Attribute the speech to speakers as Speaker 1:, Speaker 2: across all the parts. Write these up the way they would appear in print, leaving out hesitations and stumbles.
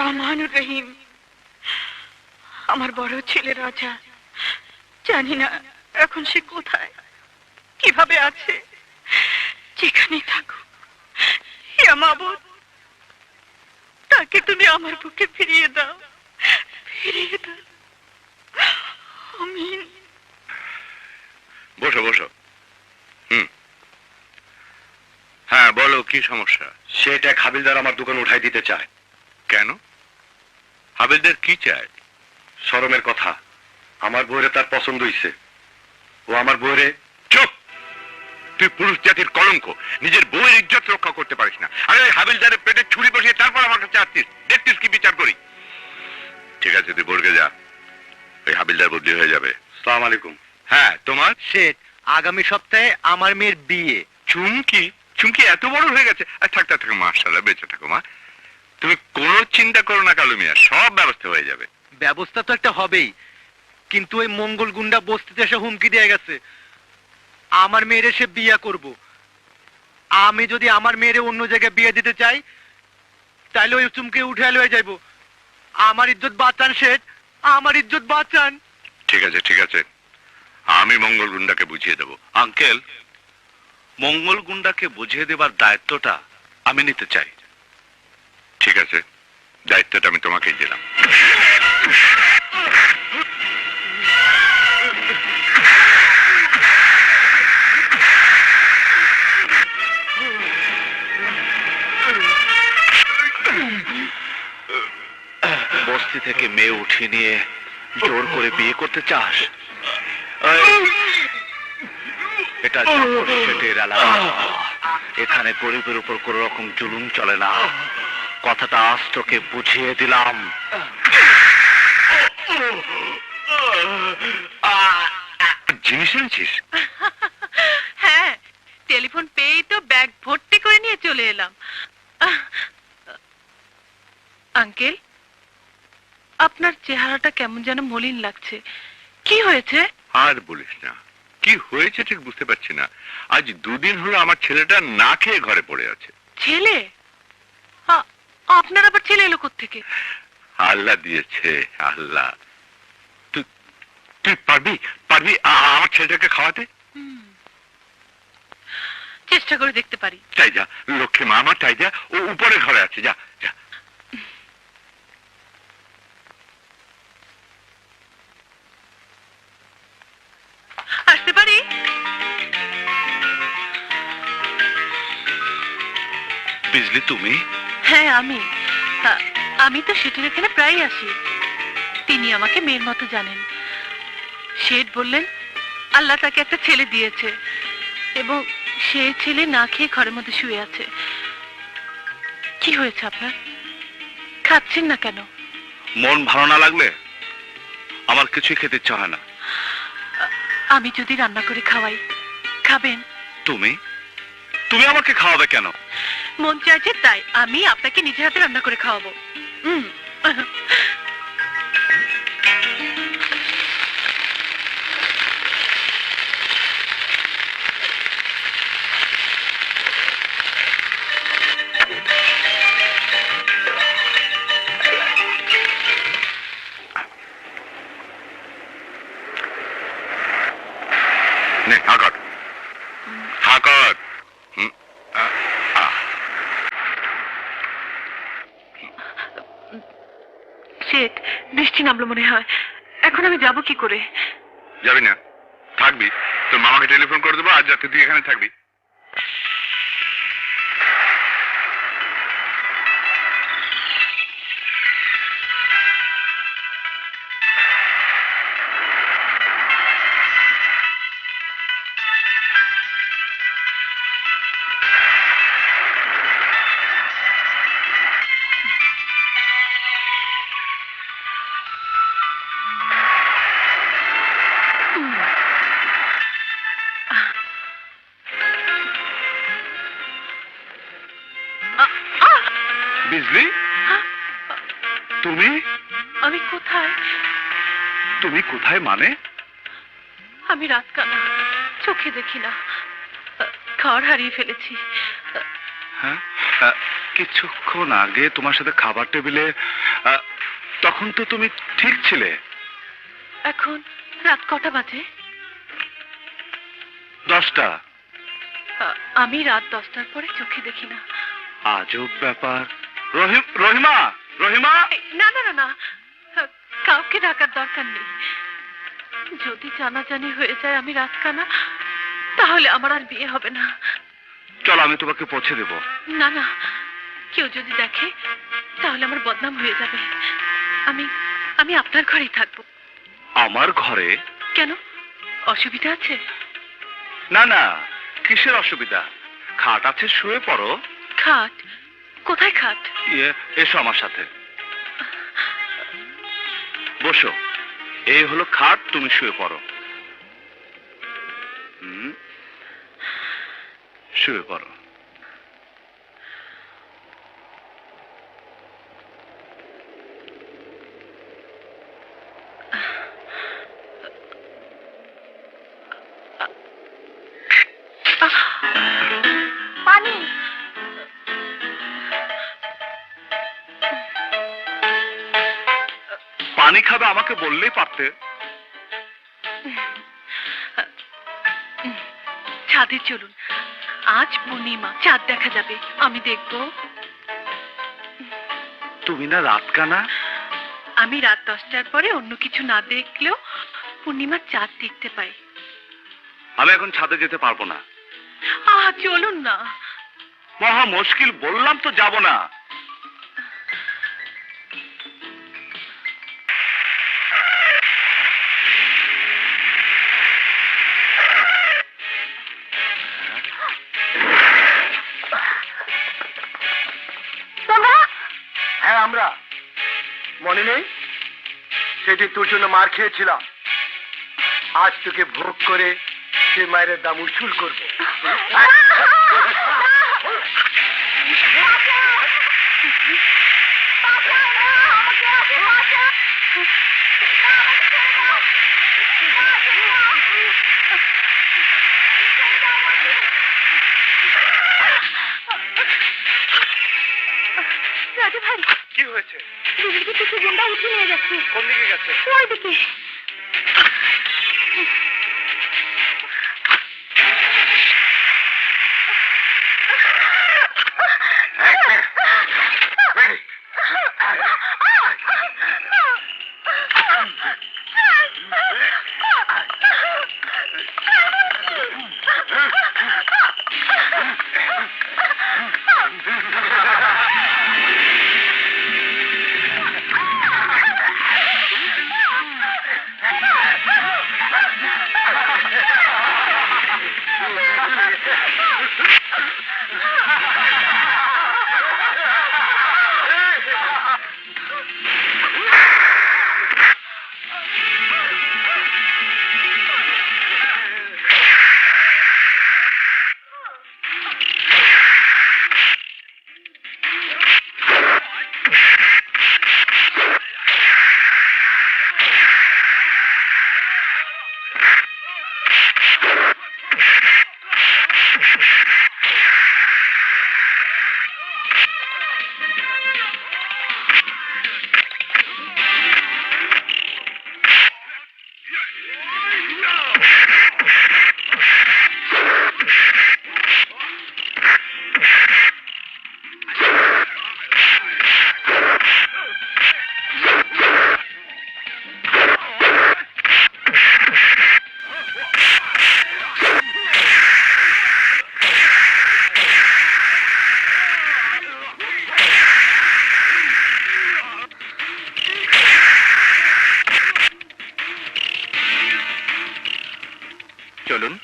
Speaker 1: রহমানুর রহিম। আমার বড় ছেলে রাজা, জানি না এখন সে কোথায়, কিভাবে আছে। যেখানে থাকুক, হে মাবুদ, তাকে তুমি আমার বুকে ফিরিয়ে দাও, ফিরিয়ে দাও। আমিন।
Speaker 2: বসো বসো। হ্যাঁ বলো, কি সমস্যা?
Speaker 3: সেটা হাবিলদার আমার দোকান উঠাই দিতে চায়।
Speaker 2: কেন? হাবিলদার কি চায়?
Speaker 3: শরমের কথা, আমার বউরে তার পছন্দ হইছে। ও আমার বউরে।
Speaker 2: চুপ! তুই পুরুষ জাতির কলঙ্ক, নিজের বউয়ের ইজ্জত রক্ষা করতে পারিস না। আরে ওই হাবিলদারের পেটে ছুরি বসিয়ে তারপর আমার কাছে আসছিস, দেখতিস কি বিচার করি। ঠিক আছে, তুই বর্গে যা, ওই হাবিলদার বদলি হয়ে যাবে।
Speaker 3: আসসালামু আলাইকুম।
Speaker 2: হ্যাঁ, তোমার
Speaker 4: শেঠ, আগামী সপ্তাহে আমার মেয়ের বিয়ে।
Speaker 2: চুমকি? চুমকি এত বড় হয়ে গেছে? থাক, মাশাআল্লাহ, বেঁচে থাকো মা। তুমি কোনো চিন্তা করো না কালু মিয়া, সব ব্যবস্থা হয়ে যাবে।
Speaker 4: ব্যবস্থা তো একটা হবেই, কিন্তু ওই মঙ্গল গুন্ডা বস্তিতে এসে হুমকি দিয়ে গেছে আমার মেয়ের সে বিয়ে করব। আমি যদি আমার মেয়ের অন্য জায়গায় বিয়ে দিতে চাই, তাহলে ওই চুমকে উঠে লয়ে যাইব। আমার ইজ্জত বাঁচান শেঠ, আমার ইজ্জত বাঁচান।
Speaker 2: ঠিক আছে, আমি মঙ্গল গুন্ডাকে বুঝিয়ে দেবো।
Speaker 5: আঙ্কেল, মঙ্গল গুন্ডাকে বুঝিয়ে দেবার দায়িত্বটা আমি নিতে চাই।
Speaker 2: ঠিক আছে, দায়িত্বটা আমি তোমাকেই দিলাম।
Speaker 5: বস্তি থেকে মেয়ে উঠিয়ে নিয়ে জোর করে বিয়ে করতে চাস? এটা জাফর শেঠের এলাকা, এখানে গরিবের উপর কোন রকম জুলুম চলে না। কথাটা আজ তোকে বুঝিয়ে দিলাম।
Speaker 2: জিনিস এনেছিস?
Speaker 1: হ্যাঁ, টেলিফোন পেয়েই তো ব্যাগ ভর্তি করে নিয়ে চলে এলাম। আঙ্কেল, আপনার চেহারাটা কেমন যেন মলিন লাগছে, কি হয়েছে?
Speaker 2: আর বলিস না, কি হয়েছে ঠিক বুঝতে পারছি না। আজ দুদিন হলো আমার ছেলেটা না খেয়ে ঘরে পড়ে আছে।
Speaker 1: ছেলে? আপনার আবার ছেলে এলো কোত্থেকে?
Speaker 2: আল্লাহ দিয়েছে, আল্লাহ। তুই পারবি আমার ছেলেটাকে খাওয়াতে?
Speaker 1: চেষ্টা করে দেখতে পারি।
Speaker 2: তাই যা, লক্ষ্মী মা আমার, তাই যা, ও উপরে ঘরে আছে, যা যা।
Speaker 1: আসতে পারি?
Speaker 5: বিজলি, তুমি?
Speaker 1: হ্যাঁ, আমি তো শেঠের এখানে প্রায় আসি। তিনি আমাকে মেয়ের মতো জানেন। শেঠ বললেন আল্লাহ তাকে একটা ছেলে দিয়েছে এবং সে ছেলে না খেয়ে ঘরের মধ্যে শুয়ে আছে। কি হয়েছে আপনার? খাচ্ছেন না কেন?
Speaker 5: মন ভালো না লাগলে আমার কিছুই খেতে ইচ্ছা হয় না।
Speaker 1: আমি যদি রান্না করে খাওয়াই, খাবেন?
Speaker 5: তুমি তুমি আমাকে খাওয়াবে কেন?
Speaker 1: মন চাইছে তাই আমি আপনাকে নিজের হাতে রান্না করে খাওয়াবো। শেঠ, বৃষ্টি নামলো মনে হয়। এখন আমি যাব কি করে?
Speaker 2: যাবি না? থাকবি। তোর মামাকে টেলিফোন করে দেবো, আজ রাতে তুই এখানে থাকবি। বিজলি, তুমি?
Speaker 1: আমি কোথায়?
Speaker 5: তুমি কোথায় মানে?
Speaker 1: আমি রাত কানা, চোখে দেখি না, ঘর হারিয়ে ফেলেছি।
Speaker 5: হ্যাঁ, কিছুক্ষণ আগে তোমার সাথে খাবার টেবিলে তখন তো তুমি ঠিক ছিলে।
Speaker 1: এখন রাত কটা বাজে?
Speaker 5: 10টা।
Speaker 1: আমি রাত 10টার পরে চোখে দেখি না।
Speaker 5: আজব ব্যাপার। রহিমা, রহিমা।
Speaker 1: না না না না, কাউকে ডাকার দরকার নেই। যদি জানাজানি হয়ে যায় আমি রাতকানা, তাহলে আমার আর বিয়ে হবে না।
Speaker 5: চলো আমি তোমাকে পৌঁছে দেব।
Speaker 1: না না, কেউ যদি দেখে তাহলে আমার বদনাম হয়ে যাবে। আমি আমি আপনার ঘরেই থাকবো।
Speaker 5: আমার ঘরে?
Speaker 1: কেন, অসুবিধা আছে?
Speaker 5: না না, কিসের অসুবিধা? খাট আছে, শুয়ে পড়ো।
Speaker 1: খাট? কোথায় খাট?
Speaker 5: এসো আমার সাথে, বসো। এই হলো খাট, তুমি শুয়ে পড়ো। শুয়ে পড়ো।
Speaker 1: পানি।
Speaker 5: পানি খাবে, আমাকে বললেই পারতে।
Speaker 1: ছাদে চলুন, আজ পূর্ণিমা, চাঁদ দেখা যাবে, আমি দেখব।
Speaker 5: তুমি না রাতকানা?
Speaker 1: আমি রাত 10টার পরে অন্য কিছু না দেখলেও পূর্ণিমার চাঁদ দেখতে পাই।
Speaker 5: আমি এখন ছাদে যেতে পারবো না।
Speaker 1: চলুন না।
Speaker 5: মহা মুশকিল, বললাম তো যাব না।
Speaker 4: হ্যাঁ, আমরা মনে নেই সেটি তোর জন্য মার খেয়েছিলাম। আজ তোকে ভোগ করে সে মায়ের দাম উসুল করবো।
Speaker 1: রাজু ভাই,
Speaker 5: কি হয়েছে?
Speaker 1: দিদিকে কিছু গুন্ডা উঠে নিয়ে যাচ্ছে।
Speaker 5: কোন দিকে গেছে?
Speaker 1: ওই দিকে।
Speaker 5: চলুন।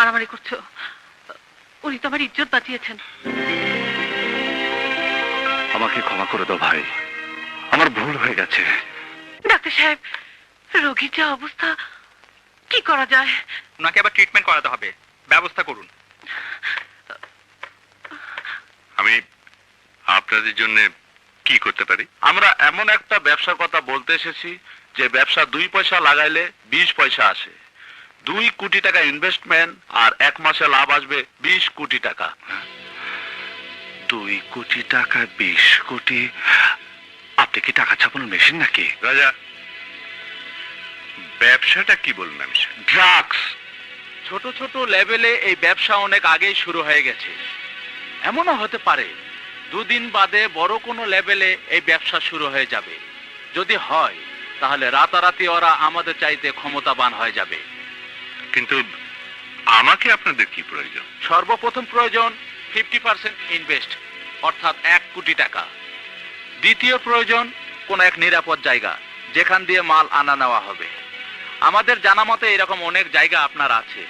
Speaker 1: মারামারি করছো? উনি তো আমার ইজ্জত বাঁচিয়েছেন।
Speaker 5: আমাকে ক্ষমা করে দাও ভাই, আমার ভুল হয়ে গেছে।
Speaker 1: ডাক্তার সাহেব, রোগীর যা অবস্থা, কি করা যায়?
Speaker 4: ওনাকে আবার ট্রিটমেন্ট করাতে হবে, ব্যবস্থা করুন।
Speaker 2: আমি আপনাদের জন্য কি করতে পারি?
Speaker 5: আমরা এমন একটা ব্যবসার কথা বলতে এসেছি যে ব্যবসা 2 পয়সা লাগাইলে 20 পয়সা আসে। 2 কোটি টাকা ইনভেস্টমেন্ট আর 1 মাসে লাভ আসবে 20 কোটি টাকা। 2 কোটি টাকা 20 কোটি। আপনি কি টাকা ছাপানোর মেশিন নাকি?
Speaker 2: রাজা, ব্যবসাটা কি বলুন? আমি
Speaker 5: ড্রাগস। ছোট ছোট লেভেলে এই ব্যবসা অনেক আগেই শুরু হয়ে গেছে। এমনও হতে পারে 2 দিন বাদে বড় কোনো লেভেলে এই ব্যবসা শুরু হয়ে যাবে। যদি হয় তাহলে রাতারাতি ওরা আমাদের চাইতে ক্ষমতাবান হয়ে যাবে।
Speaker 2: কিন্তু আমাকে আপনাদের কি প্রয়োজন?
Speaker 5: সর্বপ্রথম প্রয়োজন 50% ইনভেস্ট, অর্থাৎ 1 কোটি টাকা। দ্বিতীয় প্রয়োজন কোন এক নিরাপদ জায়গা যেখান দিয়ে মাল আনা নেওয়া হবে। আমাদের জানা মতে এরকম অনেক জায়গা আপনার আছে।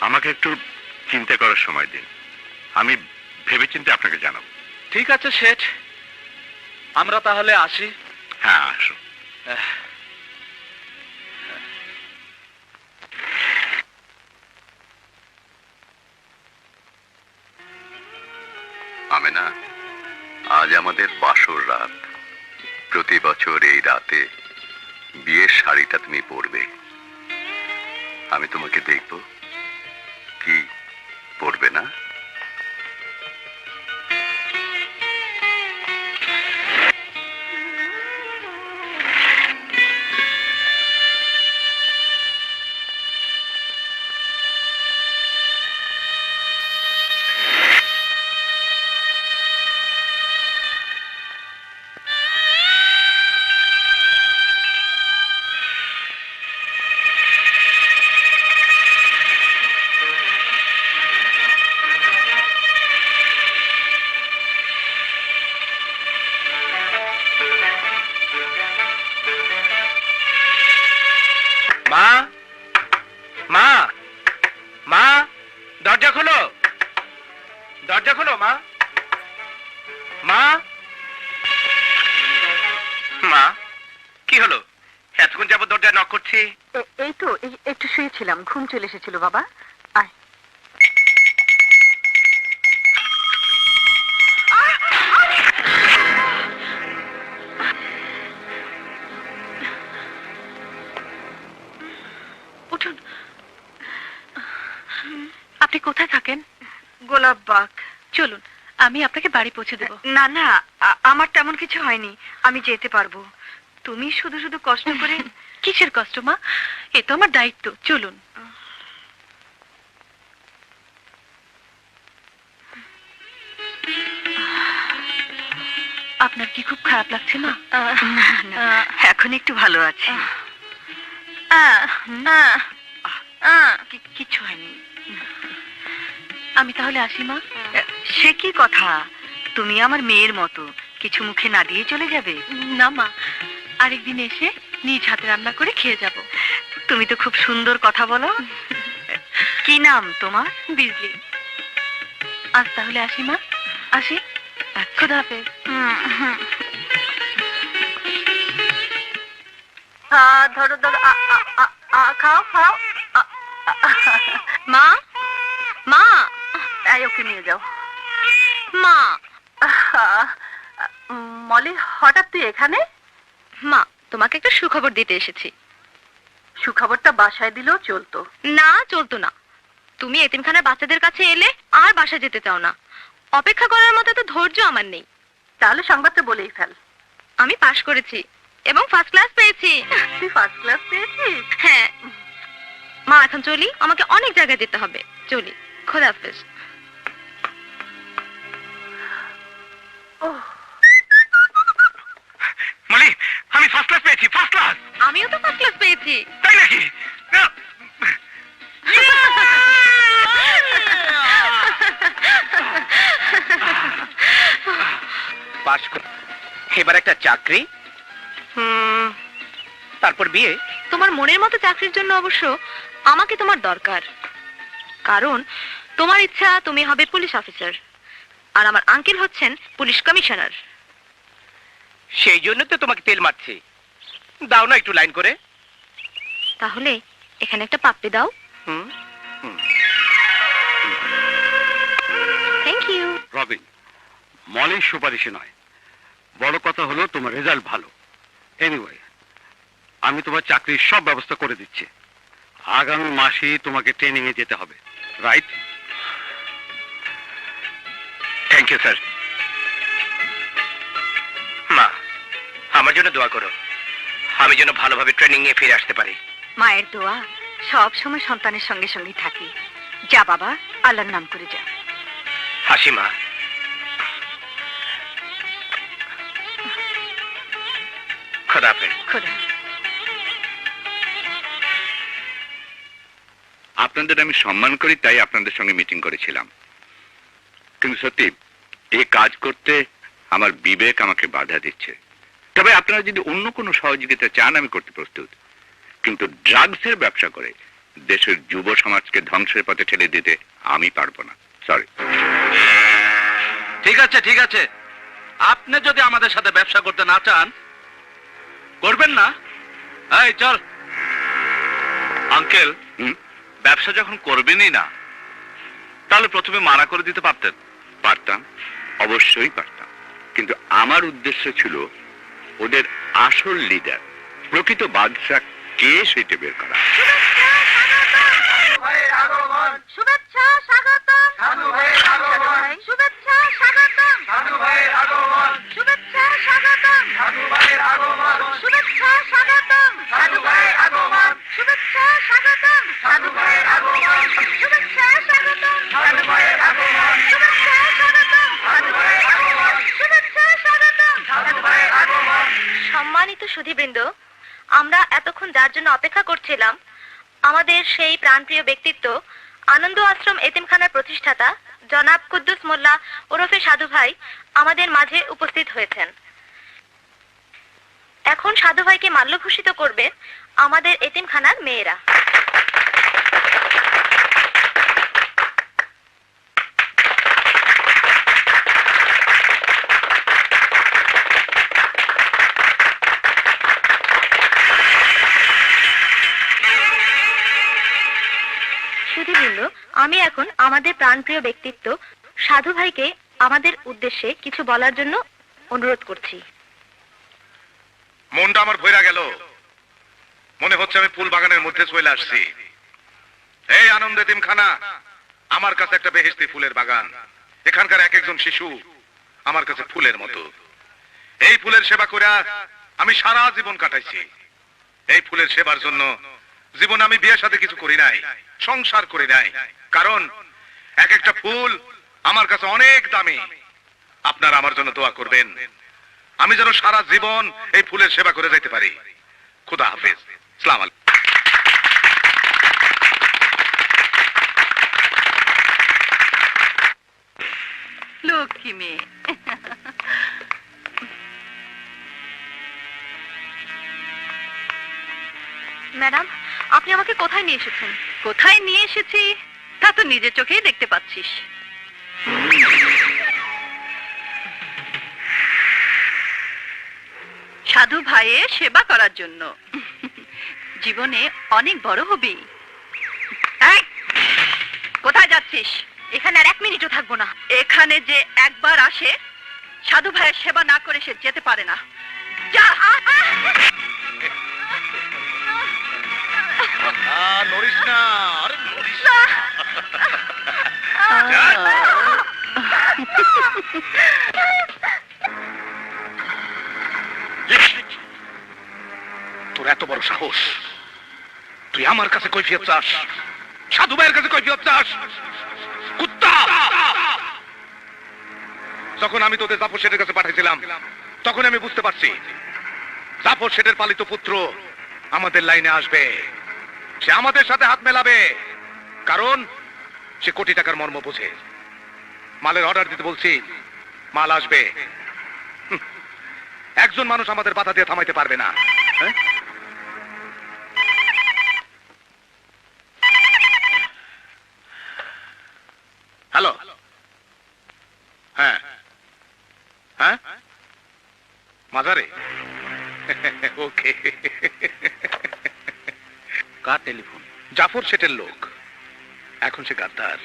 Speaker 2: আমাকে একটু চিন্তা করার সময় দিন, আমি ভেবেচিন্তে আপনাকে জানাবো।
Speaker 5: ঠিক আছে শেঠ, আমরা তাহলে আসি।
Speaker 2: হ্যাঁ, আসুন।
Speaker 3: আমেনা, আজ আমাদের বাসর রাত। প্রতি বছর এই রাতে বিয়ের শাড়িটা তুমি পরবে। আমি তোমাকে দেখব, কি পরবে না?
Speaker 4: মা, মা, মা, দরজা খোলো, দরজা খোলো মা। মা, মা, কি হলো? এতক্ষণ যাবো দরজা নক করছি।
Speaker 1: এই তো একটু শুয়েছিলাম, ঘুম চলে এসেছিল বাবা। আয়। উঠুন। আপনি কোথায় থাকেন?
Speaker 6: গোলাপবাগ।
Speaker 1: চলুন, আমি আপনাকে বাড়ি পৌঁছে দেব।
Speaker 6: না না, আমার তেমন কিছু হয়নি, আমি যেতে পারবো। তুমি শুধু শুধু কষ্ট করে।
Speaker 1: কিসের কষ্ট মা? এ তো আমার দায়িত্ব। চলুন। আপনার কি খুব খারাপ লাগছে মা?
Speaker 6: না না, এখন একটু ভালো আছি। কিছু হয়নি।
Speaker 1: আমি তাহলে আসি মা।
Speaker 6: সে কি কথা? তুমি আমার মেয়ের মতো কিছু মুখে না দিয়ে চলে যাবে?
Speaker 1: না মা, আরেকদিন এসে নিজ হাতে রান্না করে খেয়ে যাব।
Speaker 6: তুমি তো খুব সুন্দর কথা বলো। কি নাম তোমার?
Speaker 1: বিজলি। আজ তাহলে আসি মা। আসি। খোদা হাফেজ।
Speaker 6: ধরো ধরো, খাও খাও।
Speaker 1: মা, মা,
Speaker 6: এই ওকে নিয়ে যাও।
Speaker 1: মা।
Speaker 6: মলি, হঠাৎ তুই এখানে?
Speaker 1: মা, তোমাকে একটা সুখবর দিতে এসেছি।
Speaker 6: সুখবরটা বাসায় দিলেও চলতো।
Speaker 1: না, চলতো না। তুমি এতিমখানার বাচ্চাদের কাছে এলে আর বাসা যেতে চাও না। অপেক্ষা করার মতো তো ধৈর্য আমার নেই।
Speaker 6: তাহলে সংবাদটা বলেই ফেল।
Speaker 1: আমি পাশ করেছি এবং ফার্স্ট ক্লাস পেয়েছি।
Speaker 6: তুই ফার্স্ট ক্লাস পেয়েছিস?
Speaker 1: হ্যাঁ। মা, এখন চলি, আমাকে অনেক জায়গায় যেতে হবে। চলি। খোদা হাফেজ।
Speaker 4: মলি, আমি ফার্স্ট ক্লাস পেয়েছি, ফার্স্ট ক্লাস।
Speaker 1: আমিও তো ফার্স্ট ক্লাস পেয়েছি।
Speaker 4: তাই নাকি? না। পাস কর, এবার একটা চাকরি, তারপর বিয়ে।
Speaker 6: তোমার মনের মতো চাকরির জন্য অবশ্য আমাকে তোমার দরকার, কারণ তোমার ইচ্ছা তুমি হবে পুলিশ অফিসার, আর আমার আঙ্কেল হচ্ছেন পুলিশ কমিশনার।
Speaker 4: সেই জন্য তো তোমাকে তেল মারছি। দাও না একটু লাইন করে।
Speaker 6: তাহলে এখানে একটা পাপ্পি দাও।
Speaker 4: হুম।
Speaker 6: Thank you.
Speaker 3: রবিন, মলের সুপারিশে নয়, বড় কথা হলো তোমার রেজাল্ট ভালো। এনিওয়ে, আমি তোমার চাকরির সব ব্যবস্থা করে দিচ্ছি। আগামী মাসে তোমাকে ট্রেনিং এ যেতে হবে, রাইট?
Speaker 4: Thank you sir. মা, আমার জন্য দোয়া করো, আমি যেন ভালোভাবে ট্রেনিং এ ফিরে আসতে পারি।
Speaker 6: মায়ের দোয়া সব সময় সন্তানের সঙ্গে সঙ্গে থাকে। যা বাবা, আল্লাহর নাম করে যা।
Speaker 4: হাসি মা। খোদা হাফেজ।
Speaker 6: খোদা।
Speaker 2: আপনাদের আমি সম্মান করি, তাই আপনাদের সঙ্গে মিটিং করেছিলাম। কিন্তু সত্যি এই কাজ করতে আমার বিবেক আমাকে বাধা দিচ্ছে। তবে আপনারা যদি অন্য কোনো সহযোগিতা চান, আমি করতে প্রস্তুত। কিন্তু ড্রাগসের ব্যবসা করে দেশের যুব সমাজকে ধ্বংসের পথে ঠেলে দিতে আমি পারবো না। সরি।
Speaker 5: ঠিক আছে, ঠিক আছে, আপনি যদি আমাদের সাথে ব্যবসা করতে না চান, করবেন না। এই চল। আঙ্কেল, ব্যবসা যখন করবেনই না, তাহলে প্রথমে মানা করে দিতে পারতেন।
Speaker 2: পারতাম, অবশ্যই পারতাম, কিন্তু আমার উদ্দেশ্য ছিল ওদের আসল লিডার, প্রকৃত বাদশা কে সেটা বের করা।
Speaker 6: শুভেচ্ছা স্বাগতম। শুভেচ্ছা স্বাগতম। শুভেচ্ছা স্বাগতম। শুভেচ্ছা স্বাগতম। শুভেচ্ছা স্বাগতম। শুভেচ্ছা স্বাগতম। শুভেচ্ছা স্বাগতম। সম্মানিত সুধীবৃন্দ, আমরা এতক্ষণ যার জন্য অপেক্ষা করছিলাম, আমাদের সেই প্রাণপ্রিয় ব্যক্তিত্ব, আনন্দ আশ্রম এতিমখানার প্রতিষ্ঠাতা জনাব কুদ্দুস মোল্লা ওরফে সাধু ভাই আমাদের মাঝে উপস্থিত হয়েছেন। এখন সাধু ভাইকে মাল্যভূষিত করবে আমাদের এতিমখানার মেয়েরা। সুধীবৃন্দ, আমি এখন আমাদের প্রাণপ্রিয় ব্যক্তিত্ব সাধু ভাইকে আমাদের উদ্দেশ্যে কিছু বলার জন্য অনুরোধ করছি।
Speaker 3: মনটা আমার ভইরা গেল, মনে হচ্ছে আমি ফুল বাগানের মধ্যে চলে আসছি। এই আনন্দ এতিমখানা আমার কাছে একটা বেহেশতি ফুলের বাগান। এখানকার এক একজন শিশু আমার কাছে ফুলের মতো। এই ফুলের সেবা করে আমি সারা জীবন কাটাইছি। এই ফুলের সেবার জন্য জীবনে আমি বিয়ের সাথে কিছু করি নাই, সংসার করি নাই, কারণ এক একটা ফুল আমার কাছে অনেক দামি। আপনারা আমার জন্য দোয়া করবেন, আমি যেন সারা জীবন এই ফুলের সেবা করে যাইতে পারি। খুদা হাফেজ। আসসালামু আলাইকুম।
Speaker 1: লক্ষ্মী মেয়ে।
Speaker 6: ম্যাডাম, আপনি আমাকে কোথায় নিয়ে এসেছেন?
Speaker 1: কোথায় নিয়ে এসেছি তা তো নিজের চোখেই দেখতে পাচ্ছিস। সাধু ভাইয়ের সেবা করার জন্য। জীবনে অনেক বড় হবি। এই, কোথায় যাচ্ছিস?
Speaker 6: এখানে আর 1 মিনিটও থাকবো না।
Speaker 1: এখানে যে একবার আসে, সাধু ভাইয়ের সেবা না করে সে যেতে পারে না। যা।
Speaker 3: নড়িস না, আরে নড়িস
Speaker 1: না।
Speaker 3: তোর এত বড় সাহস, তুই আমার কাছে কৈফিয়ত চাস, সাধু ভাইয়ের কাছে কৈফিয়ত চাস? কুত্তা! যখন আমি তোদের জাফর শেঠের কাছে পাঠিয়েছিলাম, তখন আমি বুঝতে পারছি জাফর শেঠের পালিত পুত্র আমাদের লাইনে আসবে। সে আমাদের সাথে হাত মেলাবে, কারণ সে কোটি টাকার মর্ম বোঝে। মালের অর্ডার দিতে বলছি, মাল আসবে। একজন মানুষ আমাদের বাধা দিয়ে থামাইতে পারবে না। হ্যালো, হ্যাঁ হ্যাঁ, মাজারে, ওকে।
Speaker 4: কার টেলিফোন?
Speaker 3: জাফর শেঠের লোক, এখন সে গাদ্দার।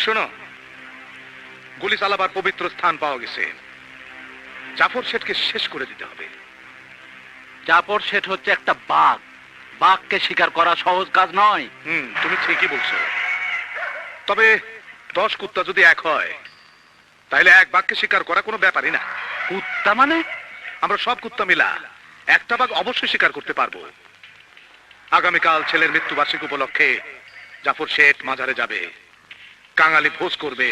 Speaker 3: শোনো, গুলি চালাবার পবিত্র স্থান পাওয়া গেছে, জাফর শেঠকে শেষ করে দিতে হবে।
Speaker 5: জাফর শেঠ হচ্ছে একটা বাঘ, বাঘকে শিকার করা সহজ কাজ নয়।
Speaker 3: তুমি ঠিকই বলছো, তবে 10 কুত্তা যদি এক হয় তাহলে এক বাঘকে শিকার করা কোনো ব্যাপারই না।
Speaker 5: কুত্তা মানে?
Speaker 3: আমরা সব কুত্তা মিলা একটা বাঘ অবশ্যই শিকার করতে পারবো। আগামীকাল ছেলের মৃত্যুবার্ষিকী উপলক্ষে জাফর শেঠ মাজারে যাবে, কাঙালি ভোজ করবে।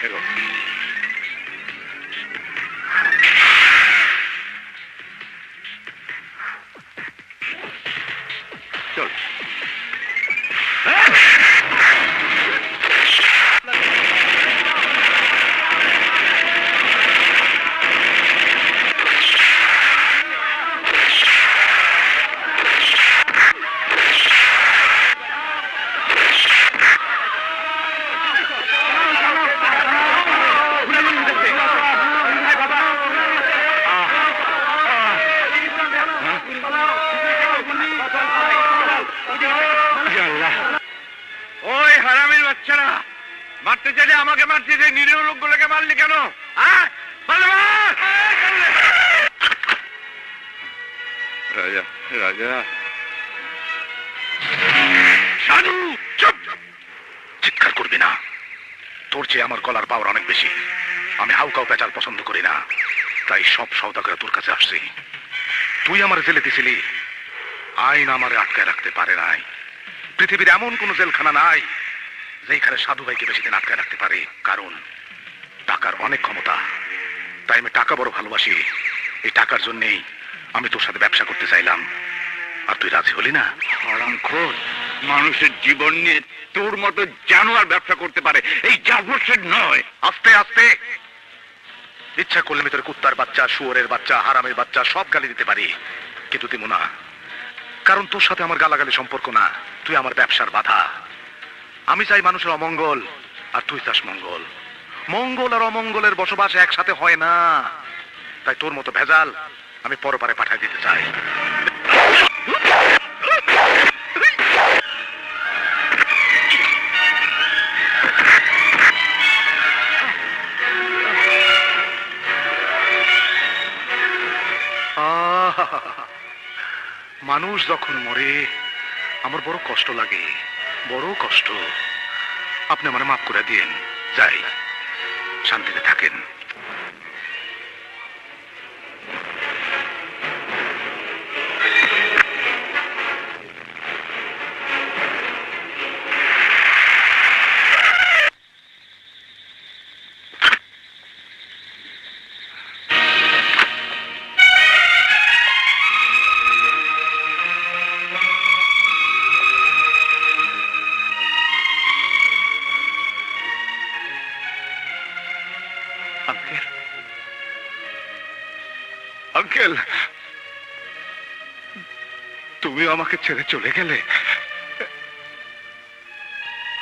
Speaker 3: এগো। চল।
Speaker 2: ওই হারামির বাচ্চারা, মারতে চাইলে আমাকে মারতে চাই, নিরীহ লোকগুলোকে মারলি কেন? রাজা, রাজা,
Speaker 3: সাধু, চুপ! চিৎকার করবি না, তোর চেয়ে আমার গলার পাওয়ার অনেক বেশি। আমি হাউকাউ পেঁচাল পছন্দ করি না, তাই সব সওদাগর তোর কাছে আসছি। তুই আমার জেলে দিছিলি, আইন আমারে আটকায় রাখতে পারে নাই। পৃথিবীর এমন কোন জেলখানা নাই যেখানে সাধু ভাইকে বেশি দিন আটকায় রাখতে পারে, কারণ টাকার অনেক ক্ষমতা। তাই আমি টাকা বড় ভালোবাসি। এই টাকার জন্যেই আমি তোর সাথে ব্যবসা করতে চাইলাম, আর তুই রাজি হলি না।
Speaker 2: হারামখোর, মানুষের জীবন নিয়ে তোর মতো জানোয়ার ব্যবসা করতে পারে, এই জাফর শেঠ নয়।
Speaker 3: আস্তে আস্তে, ইচ্ছা করলে আমি তোর কুত্তার বাচ্চা, শুয়োরের বাচ্চা, হারামের বাচ্চা সব গালি দিতে পারি, কিন্তু দিব না। কারণ তোর সাথে আমার গালাগালি সম্পর্ক না, তুই আমার ব্যবসার বাধা। আমি চাই মানুষের অমঙ্গল, আর তুই চাস মঙ্গল। মঙ্গল আর অমঙ্গলের বসবাস একসাথে হয় না, তাই তোর মতো ভেজাল আমি পরপারে পাঠিয়ে দিতে চাই। মানুষ যখন মরে আমার বড় কষ্ট লাগে, বড় কষ্ট। আপনি আমার মাফ করে দিয়েন, যাই, শান্তিতে থাকেন। আঙ্কেল, আঙ্কেল, তুমি আমাকে ছেড়ে চলে গেলে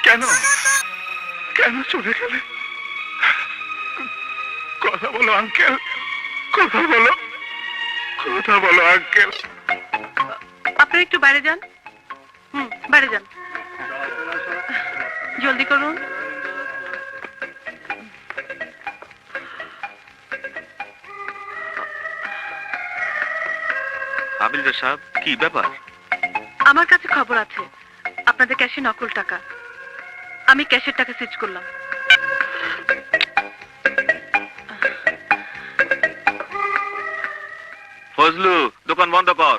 Speaker 3: কেন? কেন চলে গেলে? কথা বলো আঙ্কেল, কথা বলো, কথা বলো আঙ্কেল।
Speaker 1: আপনারা একটু বাইরে যান। বাইরে যান, জলদি করুন।
Speaker 5: হাবিলদার সাহেব, কি ব্যাপার?
Speaker 1: আমার কাছে খবর আছে আপনাদের ক্যাশে নকল টাকা। আমি ক্যাশের টাকা সুইচ করলাম।
Speaker 5: ফজলু, দোকান বন্ধ কর,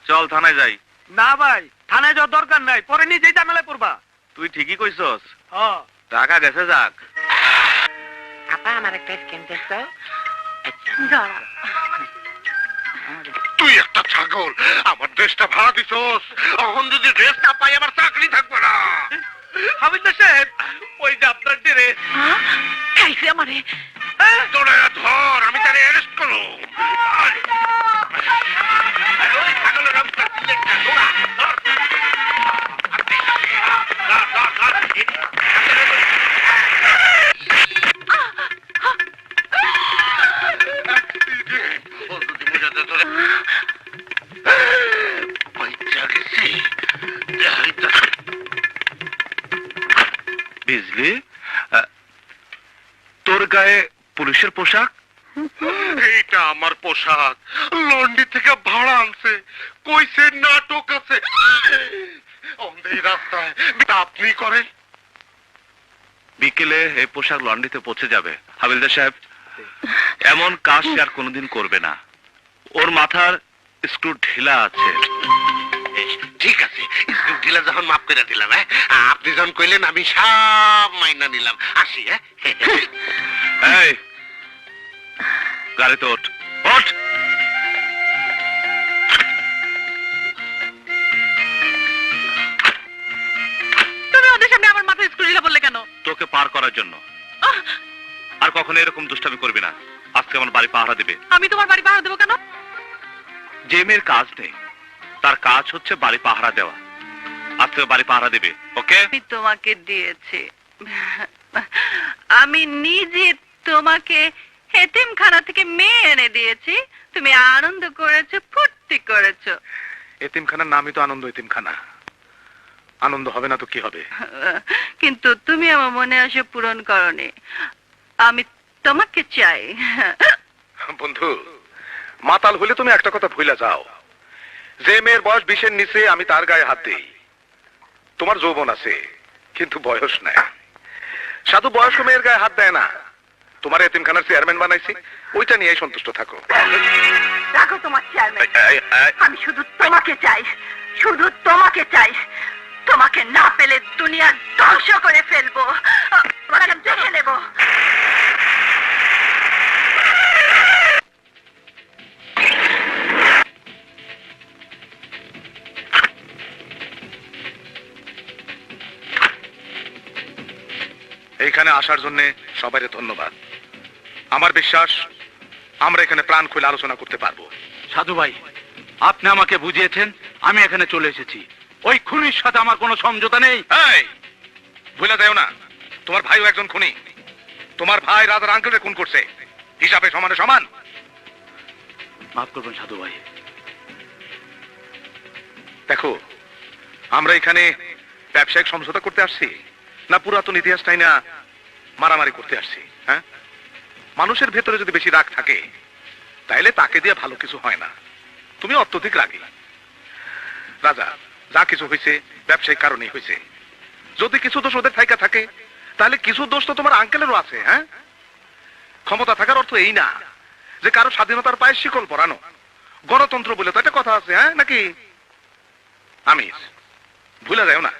Speaker 5: চল থানায় যাই।
Speaker 4: না ভাই, থানায় যাওয়ার দরকার নাই, পরে নিজেই ঝামেলায় পড়বা।
Speaker 5: তুই ঠিকই কইছস,
Speaker 4: হ্যাঁ।
Speaker 5: টাকা গেছে যাক।
Speaker 7: আপা আমার একটা স্ক্যান দেখছো?
Speaker 1: দাঁড়া,
Speaker 3: তুই একটা ছাগল, আমার ড্রেসটা ভাড়া দিছস। এখন যদি ড্রেস না পাই আমার চাকরি থাকবে না।
Speaker 4: হাবিলদার সাহেব,
Speaker 3: ওই যে আপনার ড্রেস।
Speaker 1: খাইছে আমারে।
Speaker 2: তোরা ধর, আমি তারে অ্যারেস্ট করব। ওই ছাগলের রক্ত সিলেক্ট না, তোরা ধর।
Speaker 5: বিজলি, তোর গায়ে পুলিশের পোশাক?
Speaker 3: এইটা আমার পোশাক, লন্ডি থেকে ভাড়া আনছে, কইছে নাটক আছে। এই রাস্তায় আপনি করেন?
Speaker 5: বিকেলে এই পোশাক লন্ড্রিতে পৌঁছে যাবে। হাবিলদার সাহেব, এমন কাজ সে আর কোনোদিন করবে না। ওর মাথার স্ক্রু ঢিলা আছে।
Speaker 8: ঠিক আছে, স্কুল ঢিলা যখন মাফ করে দিলাম, হ্যাঁ আপনি যখন কইলেন আমি সব মাইনা নিলাম। আসি। হ্যাঁ
Speaker 5: এই গাড়িতে ওঠ, ওঠ।
Speaker 1: তুমি ওদের সামনে আমার মাথায় স্ক্রু ঢিলা বললে কেন?
Speaker 5: তোকে পার করার জন্য। আর কখনো এরকম দুষ্টামি করবি না। আজকে আমার বাড়ি পাহারা দিবে।
Speaker 1: আমি তোমার বাড়ি পাহারা দেবো কেন?
Speaker 5: যে মেয়ের কাজ নেই, তার কাজ হচ্ছে বাড়ি পাহারা দেওয়া। আজকে বাড়ি পাহারা দিবে, ওকে?
Speaker 1: আমি তোমাকে দিয়েছি, আমি নিজে তোমাকে এতিমখানা থেকে মেয়ে এনে দিয়েছি। তুমি আনন্দ করেছো, ফুর্তি করেছো।
Speaker 3: এতিমখানার নামই তো আনন্দ এতিমখানা। আনন্দ হবে না তো কি হবে?
Speaker 1: কিন্তু তুমি আমার মনে আসে পূরণ করনি। আমি তোমাকে চাই।
Speaker 3: বন্ধু, মাতাল হলে তুমি একটা কথা ভুলে যাও, যে মেয়ের বয়স 20-এর নিচে আমি তার গায়ে হাত দিই। তোমার যৌবন আছে কিন্তু বয়স নাই। সাধু বয়স্ক মেয়ের গায়ে হাত দেয় না। তোমার এতিমখানার চেয়ারম্যান বানাইছি, ওইটা নিয়ে সন্তুষ্ট থাকো।
Speaker 1: রাখো তোমার চেয়ারম্যান। আমি শুধু তোমাকে চাই, শুধু তোমাকে চাই। তোমাকে না পেলে দুনিয়া ধ্বংস করে ফেলবো, তোমাকে দেখে নেবো।
Speaker 3: এইখানে আসার জন্য সবাইকে ধন্যবাদ। আমার বিশ্বাস আমরা এখানে প্রাণ খুলে আলোচনা করতে পারবো।
Speaker 4: সাধু ভাই, আপনি আমাকে বুঝিয়েছেন, আমি এখানে চলে এসেছি। ওই খুনির সাথে আমার কোনো সমঝোতা নেই।
Speaker 3: এই ভুলে যাও না, তোমার ভাইও একজন খুনি। তোমার ভাই রাজার আঙ্কেলকে খুন করছে, হিসাবে সমানে সমান।
Speaker 4: মাফ করবেন সাধু ভাই।
Speaker 3: দেখো, আমরা এখানে ব্যবসায়িক সমঝোতা করতে আসছি না পুরাতন ইতিহাসটাই না মারামারি করতে আসছি? হ্যাঁ, মানুষের ভেতরে যদি বেশি রাগ থাকে তাইলে তাকে দিয়ে ভালো কিছু হয় না। তুমি অত্যধিক রাগী। রাজা, যা কিছু হয়েছে ব্যবসায়িক কারণেই হয়েছে। যদি কিছু দোষ ওদের থাইকা থাকে তাহলে কিছু দোষ তো তোমার আঙ্কেলেরও আছে। হ্যাঁ, ক্ষমতা থাকার অর্থ এই না যে কারো স্বাধীনতার পায়ে শিকল পরানো। গণতন্ত্র বলে তো একটা কথা আছে, হ্যাঁ নাকি? আমি ভুলে যাও না,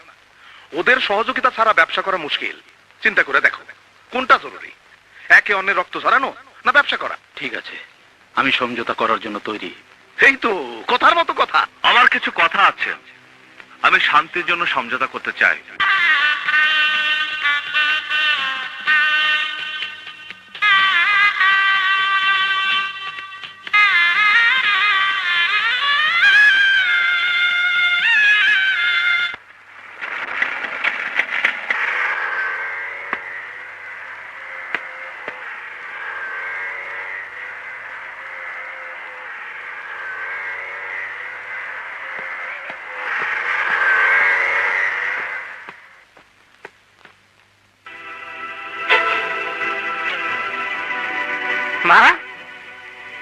Speaker 3: ওদের সহযোগিতা ছাড়া ব্যবসা করা মুশকিল। চিন্তা করে দেখো কোনটা জরুরি, একে অন্যের রক্ত ঝরানো না ব্যবসা করা?
Speaker 4: ঠিক আছে, আমি সমঝোতা করার জন্য তৈরি।
Speaker 3: এই তো কথার মতো কথা।
Speaker 5: আমার কিছু কথা আছে, আমি শান্তির জন্য সমঝোতা করতে চাই।
Speaker 4: মা,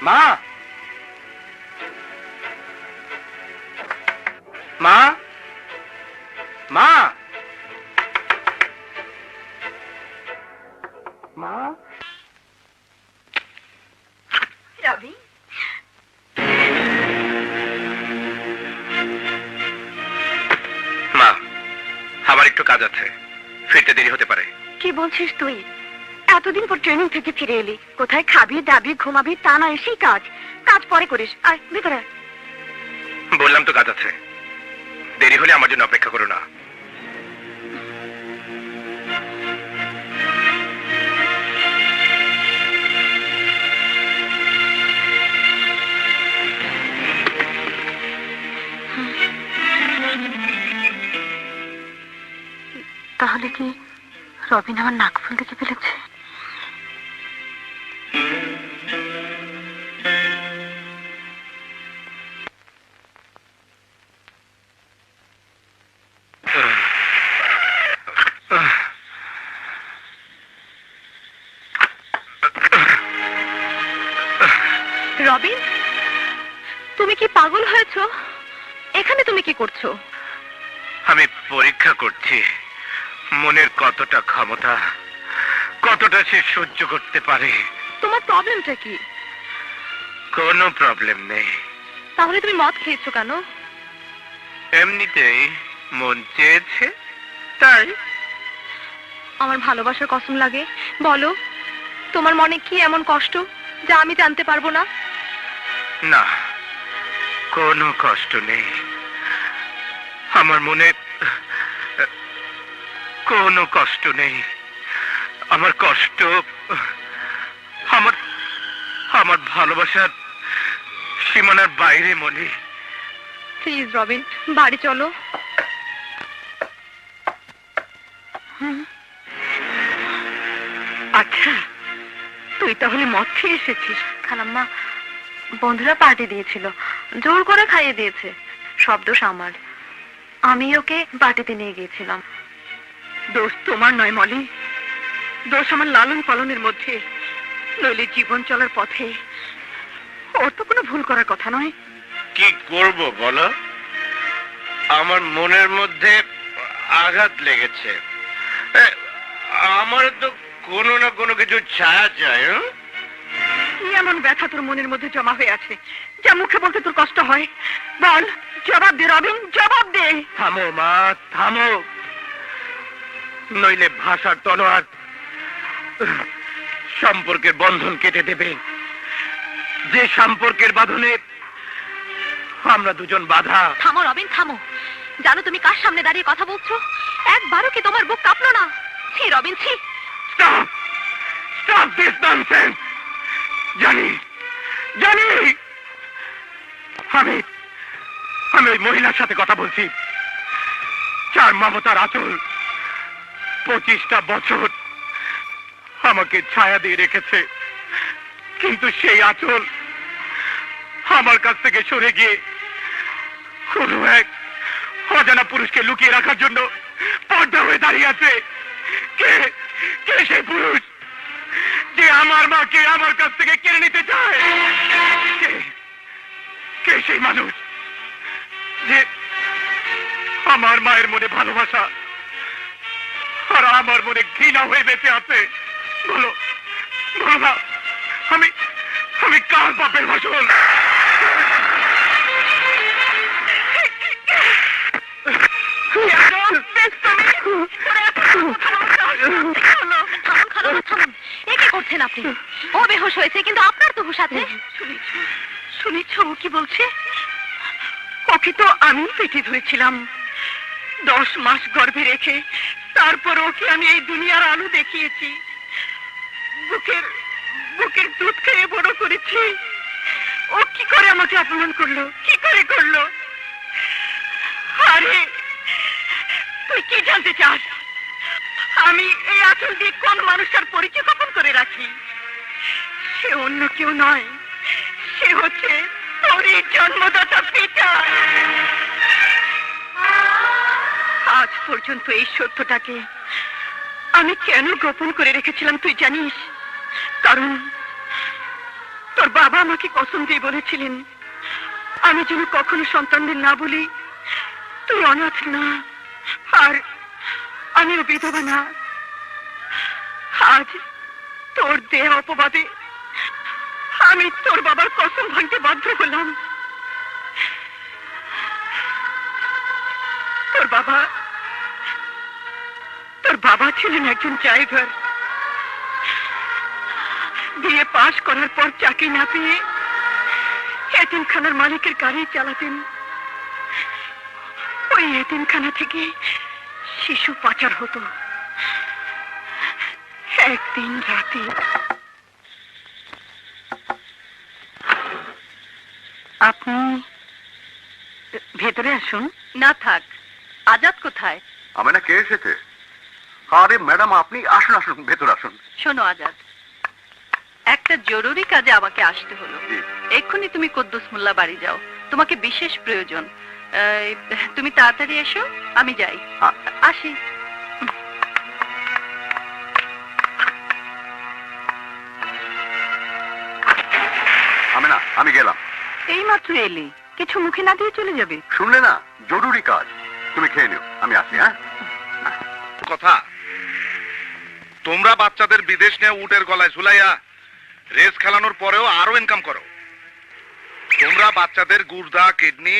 Speaker 4: মা, মা, মা, মা।
Speaker 1: রবি,
Speaker 3: মা, আমার একটু কাজ আছে, ফিরতে দেরি হতে পারে।
Speaker 9: কি বলছিস তুই? এতদিন পর ট্রেনিং থেকে ফিরে এলি, কোথায় খাবি দাবি ঘুমাবি তা না, এসেই কাজ। কাজ পরে করিস। আর ভিতরে আয়।
Speaker 3: বললাম তো কাজ আছে, দেরি হলে আমার জন্য অপেক্ষা করো না।
Speaker 9: তাহলে কি রবিন আমার নাক ফুল দেখে ফেলেছে?
Speaker 6: রবিন, তুমি কি পাগল হয়েছো? এখানে তুমি কি করছো?
Speaker 4: আমি পরীক্ষা করছি মনের কতটা ক্ষমতা, কতটা সে সহ্য করতে পারে।
Speaker 6: তোমার প্রবলেমটা কি?
Speaker 4: কোনো প্রবলেম নেই,
Speaker 6: তাহলে তুমি মদ খেয়েছো কেন?
Speaker 4: এমনিতেই মন চেয়েছে তাই।
Speaker 6: আমার ভালোবাসার কসম লাগে, বলো তোমার মনে কি এমন কষ্ট যা আমি জানতে পারবো না?
Speaker 4: না, কোনো কষ্ট নেই আমার মনে, কোনো কষ্ট নেই। আমার কষ্ট আমার আমার ভালোবাসার সীমানার বাইরে মনে।
Speaker 6: প্লিজ রবিন, বাড়ি চলো।
Speaker 9: আচ্ছা, তুই তাহলে মদ খেয়ে এসেছিস?
Speaker 6: খালাম্মা, বন্ধুরা পার্টি দিয়েছিল, জোর করে খাইয়ে দিয়েছে। সব দোষ আমার, আমি ওকে পার্টিতে নিয়ে গিয়েছিলাম।
Speaker 9: দোষ তোমার নয় মলি, দোষ আমার লালন পালনের মধ্যে। নইলে জীবন চলার পথে ওর তো কোনো ভুল করার কথা নয়।
Speaker 4: কি করব বলো, আমার মনের মধ্যে আঘাত লেগেছে। আমার তো কোনো না কোনো কিছু ছায়া যায়।
Speaker 9: কি এমন ব্যথা তোর মনের মধ্যে জমা হয়ে আছে যা মুখে বলতে তোর কষ্ট হয়? বল, জবাব দে রবিন, জবাব দে।
Speaker 4: থামো মা, থামো, নইলে ভাষার তলোয়ার সম্পর্কের বন্ধন কেটে দেবে। যে সম্পর্কের বাঁধনে আমরা দুজন বাধা।
Speaker 6: থামো রবিন, থামো। জানো তুমি কার সামনে দাঁড়িয়ে কথা বলছো? একবারও কি তোমার বুক কাঁপলো না? ছি রবিন, ছি।
Speaker 4: Stop! Stop this nonsense! জানি, জানি আমি আমি ওই মহিলার সাথে কথা বলছি, যার মমতার আঁচল 25টা বছর আমাকে ছায়া দিয়ে রেখেছে। কিন্তু সেই আঁচল আমার কাছ থেকে সরে গিয়ে কোনো এক অজানা পুরুষকে লুকিয়ে রাখার জন্য পর্দা হয়ে দাঁড়িয়ে আছে। কে কে সেই পুরুষ যে আমার মাকে আমার কাছ থেকে কেড়ে নিতে চায়? কে কে সেই মানুষ যে আমার মায়ের মনে ভালোবাসা আর আমার মনে ঘৃণা হয়ে বেঁচে আছে? বলো, বলো না, আমি আমি কার বাপের ভাষণ?
Speaker 6: একে করছেন আপনি? ও বেহুশ হয়েছে, কিন্তু আপনার তো হুঁশ আছে।
Speaker 9: শুনেছ ও কি বলছে? ওকে তো আমি পেটে ধরেছিলাম 10 মাস গর্ভে রেখে, তারপর ওকে আমি এই দুনিয়ার আলো দেখিয়েছি, বুকের বুকের দুধ খেয়ে বড় করেছি। ও কি করে আমাকে অপমান করলো? কি করে করলো? আরে তুই কি জানতে চাস? আমি এই আঁচল দিয়ে কোন মানুষটার পরিচয় গোপন করে রাখি? সে অন্য কেউ নয়, সে হচ্ছে তোর এই জন্মদাতা পিতা। আজ পর্যন্ত এই সত্যটাকে আমি কেন গোপন করে রেখেছিলাম তুই জানিস? কারণ তোর বাবা আমাকে কসম দিয়ে বলেছিলেন আমি যেন কখনো সন্তানদের না বলি তুই অনাথ না, আর আমিও বিধবা না। আজ তোর দেহ অপবাদে আমি তোর বাবার কসম ভাঙতে বাধ্য হলাম। তোর বাবা ছিলেন একজন ড্রাইভার। বিএ পাশ করার পর চাকরি না পেয়ে এতিমখানার মালিকের গাড়ি চালাতেন। ওই এতিমখানা থেকে শিশু পাচার হতো। একদিন রাতে আপনি ভেতরে আসুন।
Speaker 1: না থাক, আজাদ কোথায়?
Speaker 2: আমি না কে এসেছে?
Speaker 10: আরে ম্যাডাম, আপনি আসুন আসুন, ভেতর আসুন।
Speaker 1: শোনো আজাদ, একটা জরুরি কাজে আমাকে আসতে হলো।
Speaker 10: জি।
Speaker 1: এক্ষুনি তুমি কুদ্দুস মোল্লা বাড়ি যাও, তোমাকে বিশেষ প্রয়োজন। তুমি তাড়াতাড়ি এসো, আমি যাই।
Speaker 10: আচ্ছা।
Speaker 1: আসি।
Speaker 10: আমি গেলাম।
Speaker 9: এই মাত্র এলি, কিছু মুখে না দিয়ে চলে যাবে?
Speaker 10: শুনলে না, জরুরি কাজ। তুমি খেয়ে নিও, আমি আসি। হ্যাঁ,
Speaker 3: কথা, তোমরা বাচ্চাদের বিদেশ নিয়ে উটের গলায় ঝুলাইয়া রেস খেলানোর পরেও আরো ইনকাম করো। তোমরা বাচ্চাদের গুর্দা, কিডনি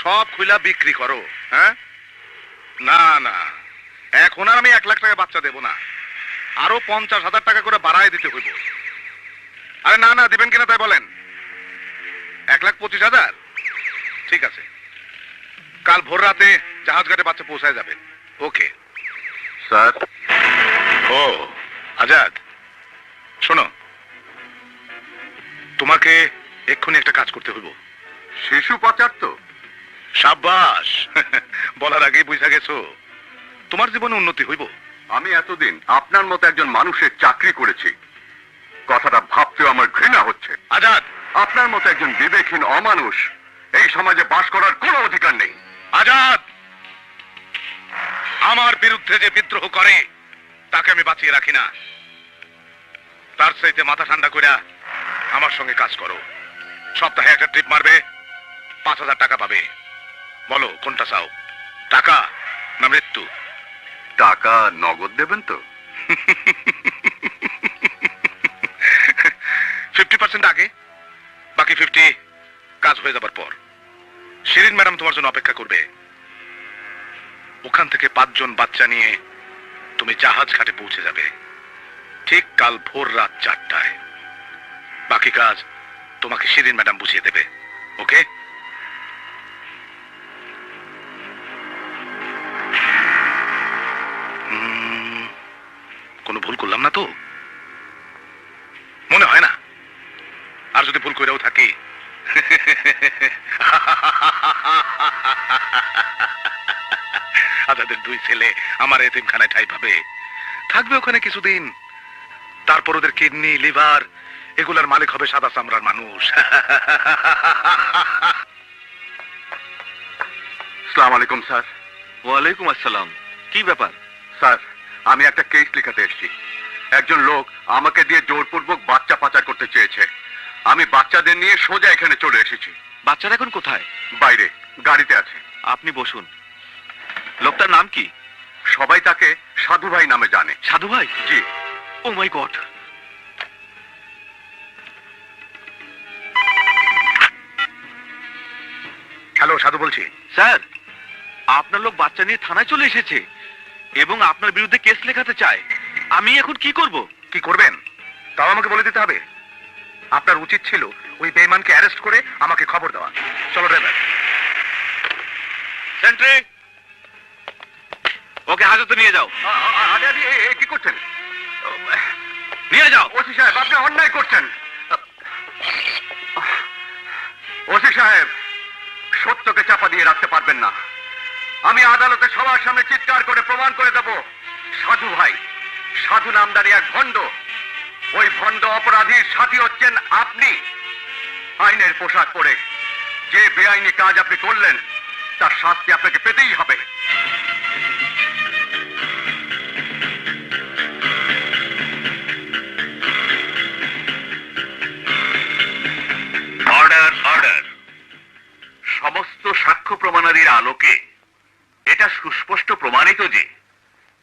Speaker 3: সব খুলা বিক্রি করো। হ্যাঁ, না না, এখন আর আমি 1 লাখ টাকা বাচ্চা দেব না, আরো 50,000 টাকা করে বাড়ায় দিতে হইব। আরে না না, দিবেন কিনা তাই বলেন? 1,25,000? ঠিক আছে, কাল ভোর রাতে জাহাজ ঘাটে বাচ্চা পৌঁছায় যাবে। Okay
Speaker 10: sir.
Speaker 3: ও আজাদ, শোনো, তোমাকে এক্ষুনি একটা কাজ করতে হইব।
Speaker 10: শিশু পাচার তো?
Speaker 3: সাব্বাস, বলার আগেই বুঝা গেছো, তোমার জীবনে উন্নতি হইব।
Speaker 10: আমি এতদিন আপনার মতো একজন মানুষের চাকরি করেছি, কথাটা ভাবতেও আমার ঘৃণা হচ্ছে।
Speaker 3: আজাদ,
Speaker 10: আপনার মতো একজন বিবেকহীন অমানুষ এই সমাজে বাস করার কোনো অধিকার নেই।
Speaker 3: আজাদ, আমার বিরুদ্ধে যে বিদ্রোহ করে তাকে আমি বাঁচিয়ে রাখি না। তার চাইতে মাথা ঠান্ডা করে আমার সঙ্গে কাজ করো। সপ্তাহে একটা ট্রিপ মারবে, 5,000 টাকা পাবে। বলো কোনটা চাও, টাকা না মৃত্যু?
Speaker 10: টাকা নগদ দেবেন তো?
Speaker 3: 50% আগে, বাকি 50 কাজ হয়ে যাবার পর। শিরিন ম্যাডাম তোমার জন্য অপেক্ষা করবে। ওখান থেকে 5 জন বাচ্চা নিয়ে তুমি জাহাজ ঘাটে পৌঁছে যাবে ঠিক কাল ভোর রাত 4টায়। বাকি কাজ তোমাকে শিরিন ম্যাডাম বুঝিয়ে দেবে। ওকে? কোনো ভুল করলাম না তো? মনে হয় না। আর যদি ভুল করেও থাকি, আজাদের 2 ছেলে আমার এতিমখানায় ঠাঁই পাবে, থাকবে ওখানে কিছুদিন। তারপর ওদের কিডনি, লিভার এগুলার মালিক হবে সাদা চামড়ার মানুষ।
Speaker 10: আসসালামু আলাইকুম স্যার।
Speaker 4: ওয়ালাইকুম আসসালাম। কি ব্যাপার?
Speaker 10: স্যার, আমি একটা কেস লেখাতে এসেছি। একজন লোক আমাকে দিয়ে জোরপূর্বক বাচ্চা পাচার করতে চেয়েছে। আমি বাচ্চাদের নিয়ে সোজা এখানে চলে এসেছি।
Speaker 4: বাচ্চারা এখন কোথায়?
Speaker 10: বাইরে গাড়িতে আছে।
Speaker 4: আপনি বসুন। লোকটার নাম কি?
Speaker 10: সবাই তাকে সাধু ভাই নামে জানে।
Speaker 4: সাধু ভাই?
Speaker 10: জি।
Speaker 4: ও মাই গড।
Speaker 3: হ্যালো, সাধু বলছি।
Speaker 4: স্যার, আপনার লোক বাচ্চা নিয়ে থানায় চলে এসেছে এবং আপনার বিরুদ্ধে কেস লেখাতে চায়। আমি এখন কি করব?
Speaker 3: কি করবেন তাও আমাকে বলে দিতে হবে। আপনার উচিত ছিল ওই বেঈমানকে অ্যারেস্ট করে আমাকে খবর দেওয়া। চলো ড্রাইভার।
Speaker 4: সেন্ট্রি, ওকে হাজতে নিয়ে যাও।
Speaker 10: আরে আরে, কি করছেন?
Speaker 4: নিয়ে যাও।
Speaker 10: ওসি সাহেব, আপনি অন্যায় করছেন। ওসি সাহেব, সত্যকে চাপা দিয়ে রাখতে পারবেন না। আমি আদালতে সবার সামনে চিৎকার করে প্রমাণ করে দেব, সাধু ভাই, সাধু নামদারি এক ভণ্ড। ওই ভণ্ড অপরাধীর সাথী হচ্ছেন আপনি। আইনের পোশাক পরে যে বেআইনি কাজ আপনি করলেন তার শাস্তি আপনাকে পেতেই হবে।
Speaker 2: Order, order. সমস্ত সাক্ষ্য প্রমাণাদির আলোকে এটা সুস্পষ্ট প্রমাণিত যে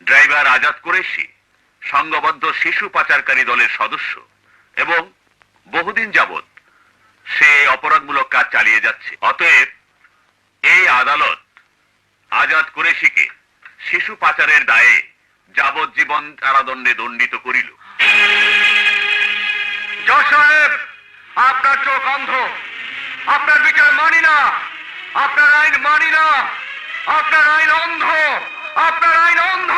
Speaker 2: ড্রাইভার আজাদ কুরেশি সংঘবদ্ধ শিশু পাচারকারী দলের সদস্য এবং বহুদিন যাবৎ সে অপরাধমূলক কাজ চালিয়ে যাচ্ছে। অতএব এই আদালত আজাদ কুরেশিকে শিশু পাচারের দায়ে যাবজ্জীবন কারাদণ্ডে দণ্ডিত করিল।
Speaker 10: জজ সাহেব, আপনার চোখ অন্ধ। আপনার বিচার মানি না, আপনার আইন মানি না, আপনার আইন অন্ধ, আপনার আইন অন্ধ।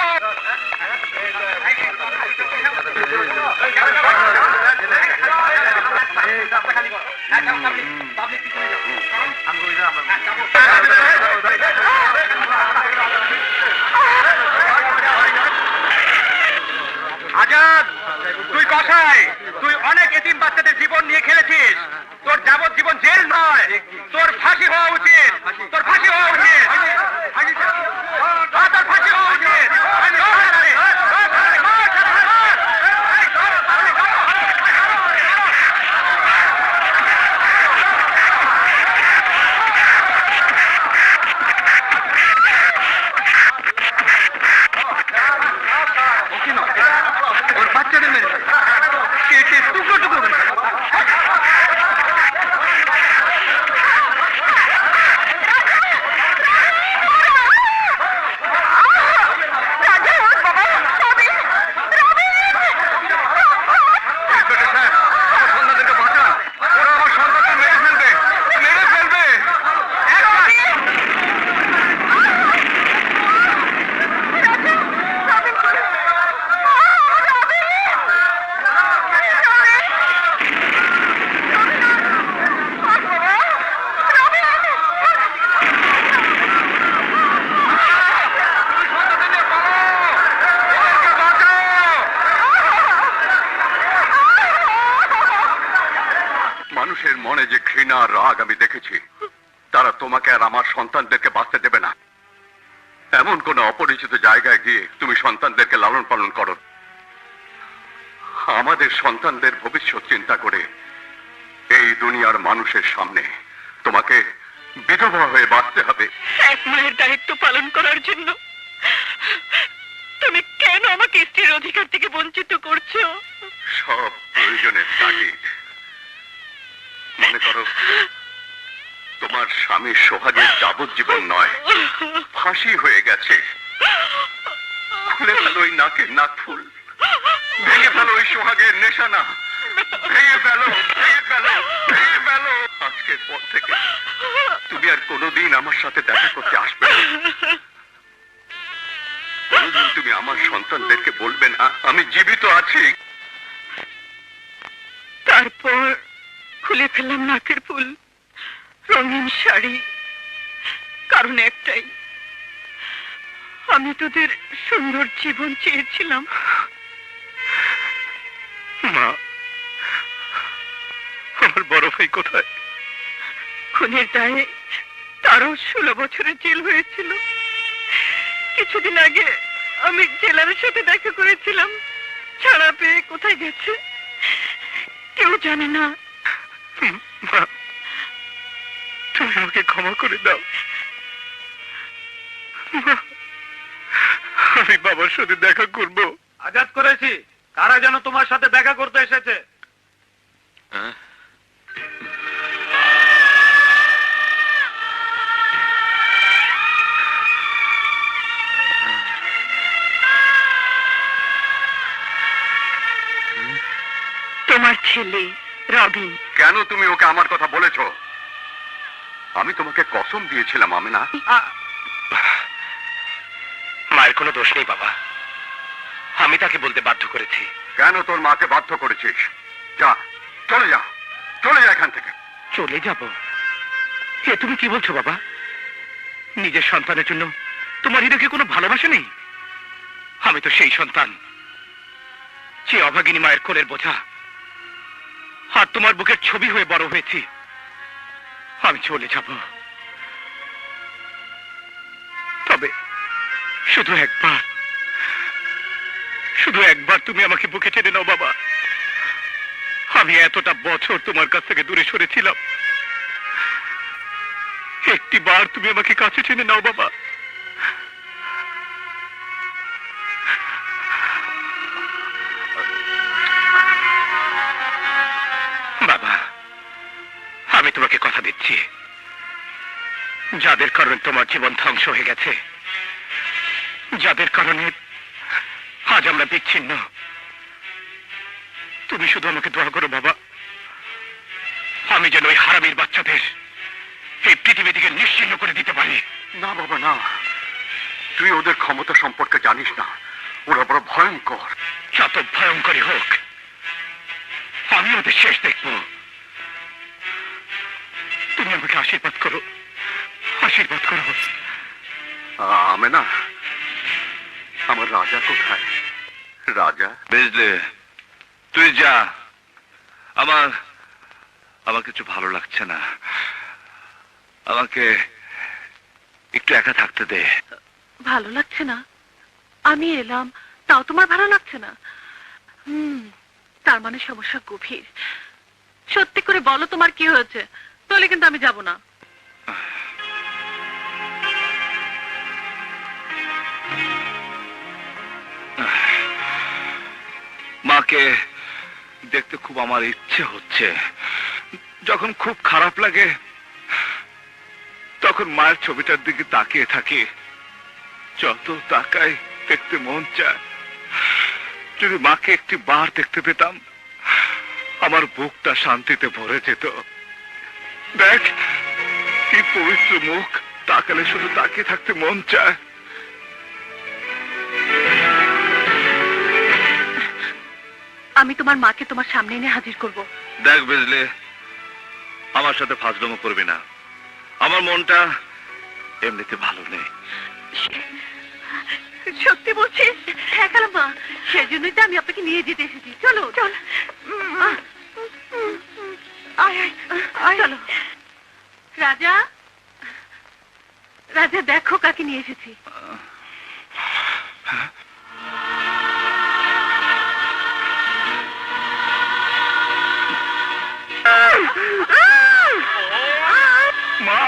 Speaker 10: মশাই, তুই অনেক এতিম বাচ্চাদের জীবন নিয়ে খেলেছিস। তোর যাবজ্জীবন জেল নয়, তোর ফাঁসি হওয়া উচিত। তোর ফাঁসি হওয়া উচিত। তোর ফাঁসি হওয়া উচিত। ওর বাচ্চাদের মেরে কেটে টুকরো টুকরো করে ফেলো। মানুষের মনে যে ঘৃণা আর রাগ আমি দেখেছি, তারা তোমাকে আর আমার সন্তানদেরকে বাঁচতে দেবে না। এমন কোন অপরিচিত জায়গায় গিয়ে তুমি সন্তানদেরকে লালন পালন করো। আমাদের সন্তানদের ভবিষ্যৎ চিন্তা করে এই দুনিয়ার মানুষের সামনে তোমাকে বিধবা হয়ে বাঁচতে হবে।
Speaker 9: এক মায়ের দায়িত্ব পালন করার জন্য তুমি কেন আমাকে স্ত্রীর অধিকার থেকে বঞ্চিত করছো?
Speaker 10: সব প্রয়োজনের তাগিদ। মনে করো তোমার স্বামীর সোহাগের যাবজ্জীবন নয়, ফাঁসি হয়ে গেছে। খুলে ফেলো ওই নাকের নাকফুল, ভেঙে ফেলো ওই সোহাগের নেশানা, ভেঙে ফেলো, ভেঙে ফেলো, ভেঙে ফেলো। আজকের পর থেকে তুমি আর কোনোদিন আমার সাথে দেখা করতে আসবে না। কোনোদিন তুমি আমার সন্তানদেরকে বলবে না আমি জীবিত আছি।
Speaker 9: তারপর খুলে ফেললাম নাকের ফুল, রঙিন শাড়ি, কারণ একটাই, আমি তোদের সুন্দর জীবন চেয়েছিলাম।
Speaker 10: মা, আমার বড় ভাই কোথায়?
Speaker 9: খুনের দায়ে তারও 16 বছরের জেল হয়েছিল। কিছুদিন আগে আমি জেলারের সাথে দেখা করেছিলাম, ছাড়া পেয়ে কোথায় গেছে কেউ জানে না।
Speaker 10: মা, তুমি আমাকে ক্ষমা করে দাও। মা, আমি বাবার সাথে দেখা করব।
Speaker 4: আজাদ করেছি, কারা যেন তোমার সাথে দেখা করতে এসেছে।
Speaker 9: তোমার ছেলে রবিন।
Speaker 10: কেন তুমি ওকে আমার কথা বলেছো? আমি তোমাকে কসম দিয়েছিলাম আমিনা।
Speaker 4: মায়ের কোনো দোষ নেই বাবা, আমি তাকে বলতে বাধ্য করেছি।
Speaker 10: কেন তোর মাকে বাধ্য করেছিস? যা, চলে যা, চলে যা এখান থেকে।
Speaker 4: চলে যাব? এ তুমি কি বলছো বাবা? নিজের সন্তানের জন্য তোমার হৃদয়ে কোনো ভালোবাসা নেই? আমি তো সেই সন্তান যে অভাগিনী মায়ের কোলের বোঝা আর তোমার বুকের ছবি হয়ে বড় হয়েছি। আমি চলে যাব, তবে শুধু একবার তুমি আমাকে বুকে টেনে নাও বাবা। আমি এতটা বছর তোমার কাছ থেকে দূরে সরেছিলাম, একটি বার তুমি আমাকে কাছে টেনে নাও বাবা। বাবা, আমি তোমাকে কথা দিচ্ছি, যাদের কারণে তোমার জীবন ধ্বংস হয়ে গেছে, যাদের কারণে আজ আমরা বিচ্ছিন্ন, তুমি শুধু আমাকে দোয়া করো বাবা, আমি যেন ওই হারামির বাচ্চাদের এই পৃথিবী থেকে নিশ্চিহ্ন করে দিতে পারি।
Speaker 10: না বাবা না, তুই ওদের ক্ষমতা সম্পর্কে জানিস না, ওরা বড় ভয়ঙ্কর।
Speaker 4: যত ভয়ঙ্করই হোক, আমি ওদের শেষ দেখব। তুমি আমাকে আশীর্বাদ করো, আশীর্বাদ করো।
Speaker 10: আমেনা, আমার রাজা কোথায়? রাজা?
Speaker 5: বুঝলে, তুই তুই যা, আমার আমার কিছু ভালো লাগছে না, আমাকে একটু একা থাকতে দে।
Speaker 1: ভালো লাগছে না? আমি এলাম তাও তোমার ভালো লাগছে না? তার মানে সমস্যা গভীর। সত্যি করে বলো তোমার কি হয়েছে, তাহলে কিন্তু আমি যাব না।
Speaker 5: মাকে দেখতে খুব আমার ইচ্ছে হচ্ছে। যখন খুব খারাপ লাগে তখন মায়ের ছবিটার দিকে তাকিয়ে থাকি, যত তাকাই দেখতে মন চায়। যদি মাকে একটি বার দেখতে পেতাম আমার বুকটা শান্তিতে ভরে যেত। দেখ কি পবিত্র মুখ, তাকালে শুধু তাকিয়ে থাকতে মন চায়।
Speaker 1: আমি তোমার মাকে তোমার সামনে এনে হাজির করব।
Speaker 5: দেখ বুঝলে, আমার সাথে ফাজলামো করবি না, আমার মনটা এমনিতে ভালো নেই।
Speaker 1: সত্যি বলছিস? হ্যাঁ মা, সেজন্যই তো আমি আপনাকে নিয়ে যেতে এসেছি। চলো চল, চলো। রাজা, রাজা দেখো কাকে নিয়ে এসেছি।
Speaker 5: মা,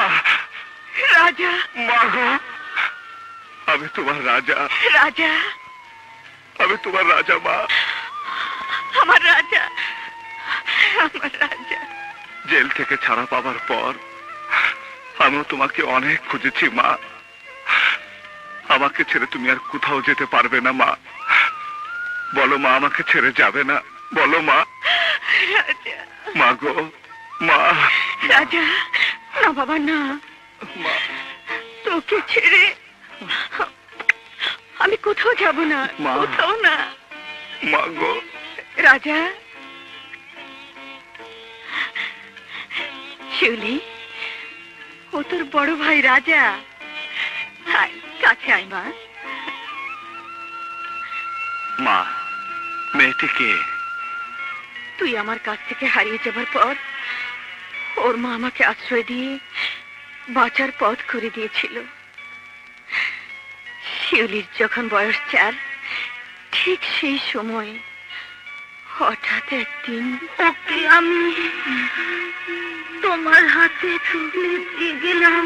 Speaker 9: রাজা,
Speaker 5: মা গো, আমি তোমার রাজা,
Speaker 9: রাজা,
Speaker 5: আমি তোমার রাজা মা।
Speaker 9: আমার রাজা, আমার রাজা।
Speaker 5: জেল থেকে ছাড়া পাবার পর আমিও তোমাকে অনেক খুঁজেছি মা। আমাকে ছেড়ে তুমি আর কোথাও যেতে পারবে না মা। বলো মা, আমাকে ছেড়ে যাবে না, বলো মা।
Speaker 9: রাজা,
Speaker 5: মা গো, মা।
Speaker 9: রাজা, না বাবা না,
Speaker 5: মা,
Speaker 9: তোকে ছেড়ে আমি কোথাও যাব না,
Speaker 5: মা।
Speaker 9: কোথাও না।
Speaker 5: মা গো।
Speaker 9: রাজা, শিউলি, ও তোর বড় ভাই রাজা। আয়, কাছে আয় মা।
Speaker 5: মা, মেয়েটিকে
Speaker 9: তুই আমার কাছ থেকে হারিয়ে যাবার পর ওর মা আমাকে আশ্রয় দিয়ে বাঁচার পথ করে দিয়েছিল। শিউলির যখন বয়স 4, ঠিক সেই সময় হঠাৎ একদিন ওকে আমি তোমার হাতে তুলে দিয়ে গেলাম।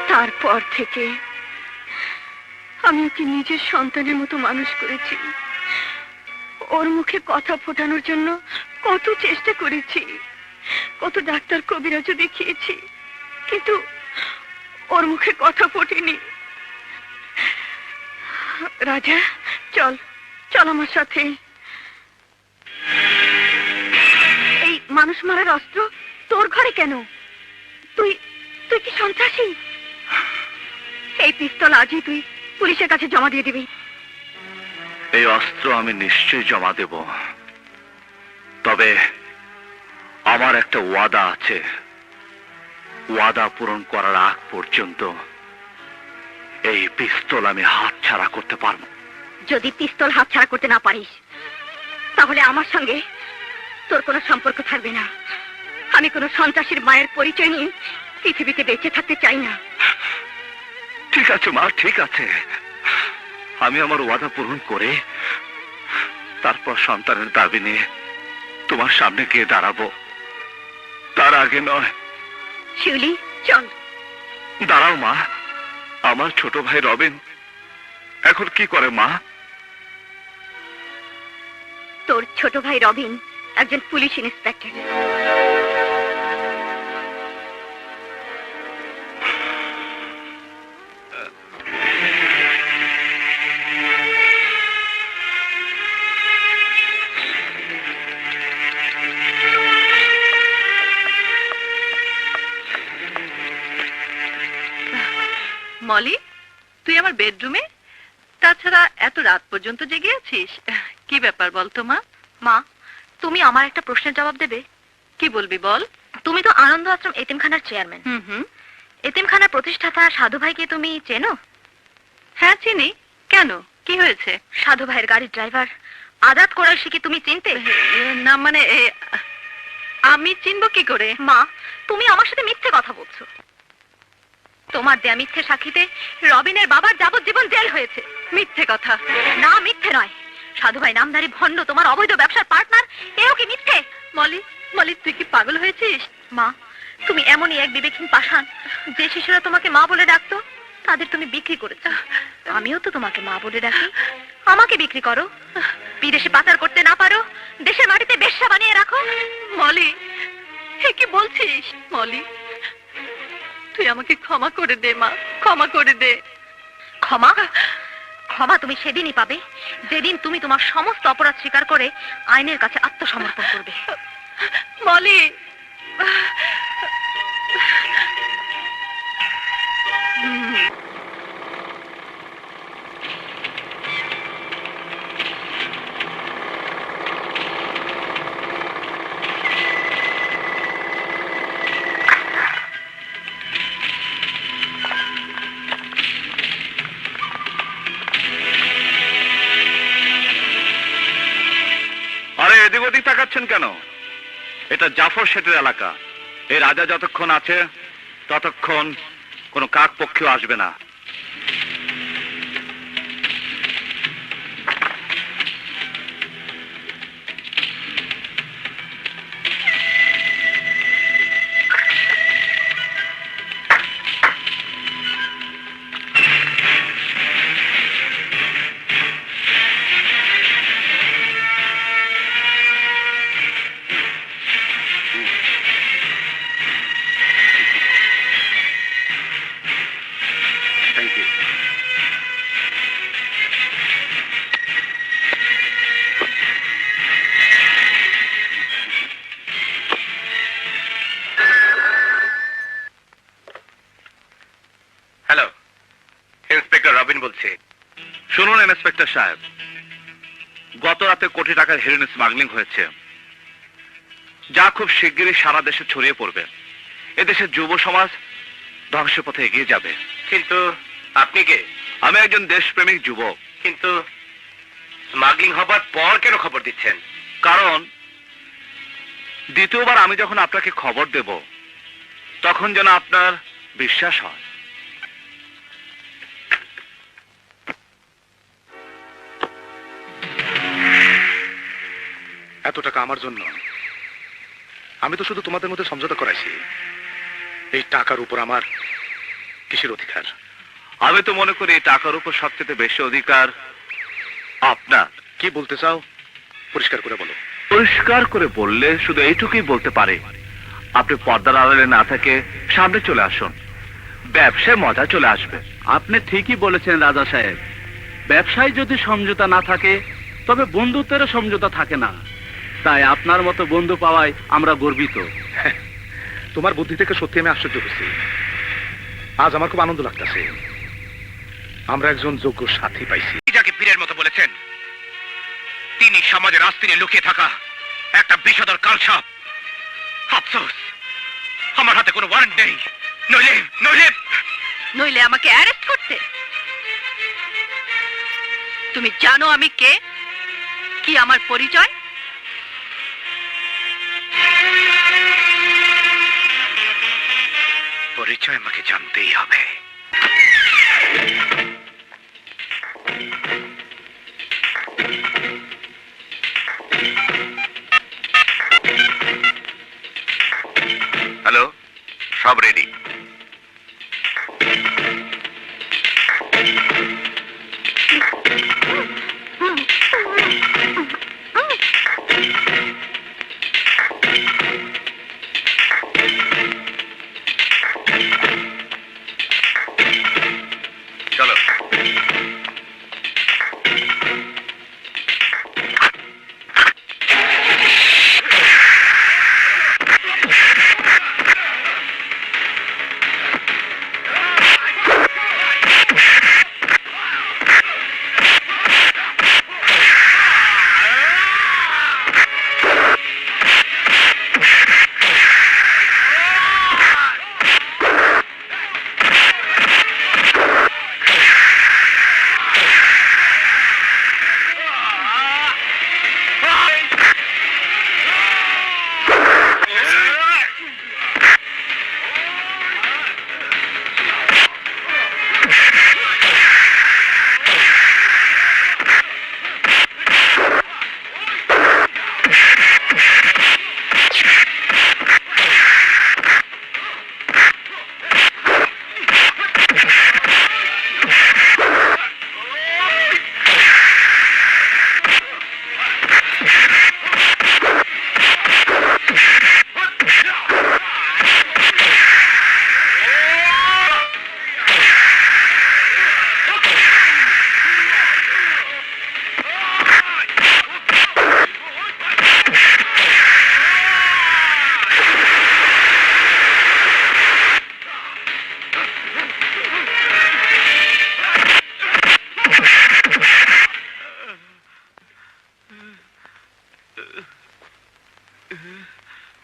Speaker 9: তারপর থেকে আমি ওকে নিজের সন্তানের মতো মানুষ করেছি। ওর মুখে কথা ফোটানোর জন্য কত চেষ্টা করেছি, কত ডাক্তার কবিরাজও দেখিয়েছি, কিন্তু ওর মুখে কথা ফোটেনি। রাজা, চল চল আমার সাথে। এই মানুষ মারার অস্ত্র তোর ঘরে কেন? তুই তুই কি সন্ত্রাসী? এই পিস্তল আজই তুই পুলিশের কাছে জমা দিয়ে দিবি।
Speaker 5: এই অস্ত্র আমি নিশ্চয়ই জমা দেব, তবে আমার একটা ওয়াদা আছে। ওয়াদা পূরণ করার আগ পর্যন্ত এই পিস্তল আমি হাত ছাড়া করতে পারবো।
Speaker 9: যদি পিস্তল হাত ছাড়া করতে না পারিস তাহলে আমার সঙ্গে তোর কোনো সম্পর্ক থাকবে না। আমি কোনো সন্ত্রাসীর মায়ের পরিচয় নিয়ে পৃথিবীতে বেঁচে থাকতে চাই না।
Speaker 5: ঠিক আছে মা, ঠিক আছে, আমি আমার ওয়াদা পূরণ করে তারপর সন্তানের দাবি নিয়ে তোমার সামনে গিয়ে দাঁড়াবো, তার আগে নয়।
Speaker 9: শিউলি, চল।
Speaker 5: দাঁড়াও মা, আমার ছোট ভাই রবিন এখন কি করে মা?
Speaker 9: তোর ছোট ভাই রবিন একজন পুলিশ ইন্সপেক্টর।
Speaker 1: মলি, তুই আমার বেডরুমে? তাছাড়া এত রাত পর্যন্ত জেগে আছিস, কি ব্যাপার বলতো মা?
Speaker 6: মা, তুমি আমার একটা প্রশ্নের জবাব দেবে?
Speaker 1: কি বলবি বল।
Speaker 6: তুমি তো আনন্দ আশ্রম এতিমখানার চেয়ারম্যান।
Speaker 1: হুম।
Speaker 6: এতিমখানার প্রতিষ্ঠাতা সাধু ভাইকে তুমি চেনো?
Speaker 1: হ্যাঁ চিনি। কেন, কি হয়েছে?
Speaker 6: সাধু ভাইয়ের গাড়ির ড্রাইভার আজাদ কোরাইশি কি তুমি চিনতে?
Speaker 1: না মানে আমি চিনব কি করে?
Speaker 6: মা, তুমি আমার সাথে মিথ্যে কথা বলছো। তোমার দেয়া মিথ্যে সাক্ষীতে রবিনের বাবার যাবজ্জীবন জেল হয়েছে।
Speaker 1: মিথ্যে কথা?
Speaker 6: না, মিথ্যে নয়। সাধু ভাই নামধারী ভণ্ড তোমার অবৈধ ব্যবসার পার্টনার, এও কি মিথ্যে?
Speaker 1: মলি, মলি তুই কি পাগল হয়েছিস?
Speaker 6: মা, তুমি এমনই এক বিবেকহীন পাষাণ। যে শিশুরা তোমাকে মা বলে ডাকতো তাদের তুমি বিক্রি করেছো। আমিও তো তোমাকে মা বলে ডাকি, আমাকে বিক্রি করো। বিদেশে পাচার করতে না পারো, দেশের মাটিতে বেশ্যা বানিয়ে রাখো।
Speaker 1: মলি, এ কি বলছিস? মলি, তুই আমাকে ক্ষমা করে দে মা, ক্ষমা করে দে।
Speaker 6: ক্ষমা? ক্ষমা তুমি সেদিনই পাবে যেদিন তুমি তোমার সমস্ত অপরাধ স্বীকার করে আইনের কাছে আত্মসমর্পণ করবে।
Speaker 1: মলি,
Speaker 5: আরে এদিক ওদিক তাকাচ্ছেন কেন? এটা জাফর শেঠের এলাকা। এই রাজা যতক্ষণ আছে ততক্ষণ কোনো কাক পক্ষীও আসবে না।
Speaker 10: Thank you. Hello, inspector Robin বলছি।
Speaker 5: শুনুন ইন্সপেক্টর সাহেব, গত রাতে কোটি টাকার হেরোইন স্মাগলিং হয়েছে, যা খুব শিগগিরই সারা দেশে ছড়িয়ে পড়বে। এদেশের যুব সমাজ ধ্বংসের পথে এগিয়ে যাবে।
Speaker 10: কিন্তু আপনি কে?
Speaker 5: আমি একজন দেশপ্রেমিক যুবক।
Speaker 10: কিন্তু স্মাগলিং হবার পর কেন খবর দিচ্ছেন?
Speaker 5: কারণ দ্বিতীয়বার আমি যখন আপনাকে খবর দেব তখন যেন আপনার বিশ্বাস হয়।
Speaker 3: এত টাকা আমার জন্য? আমি তো শুধু তোমাদের মধ্যে সমঝোতা করাইছি। এই টাকার উপর আমার কিসের অধিকার?
Speaker 5: আমি তো মনে করি এই টাকার উপর সবচেয়ে বেশি অধিকার আপনার।
Speaker 3: কি বলতে চাও পরিষ্কার করে বলো।
Speaker 5: পরিষ্কার করে বললে শুধু এইটুকুই বলতে পারে, আপনি পর্দার আড়ালে না থেকে সামনে চলে আসুন, ব্যবসায় মজা চলে আসবে।
Speaker 11: আপনি ঠিকই বলেছেন রাজা সাহেব, ব্যবসায় যদি সমঝোতা না থাকে তবে বন্ধুত্বেরও সমঝোতা থাকে না। তাই আপনার মতো বন্ধু পাওয়ায় আমরা গর্বিত।
Speaker 3: তোমার বুদ্ধি থেকে সত্যি আমি আশ্চর্য হচ্ছি। আজ আমার খুব আনন্দ লাগতেছে। আমরা একজন যোগ্য সাথী পাইছি।
Speaker 10: যাকে পীরের মতো বলেছেন তিনি সমাজের আস্তিনে লুকিয়ে থাকা একটা বিষধর কালসাপ। আফসোস আমার হাতে কোনো ওয়ারেন্ট নেই, নইলে নইলে
Speaker 1: নইলে আমাকে অ্যারেস্ট করতে। তুমি জানো আমি কে, কি আমার পরিচয়?
Speaker 10: পরিচয় আমাকে জানতেই হবে। হ্যালো, সব রেডি। চলো।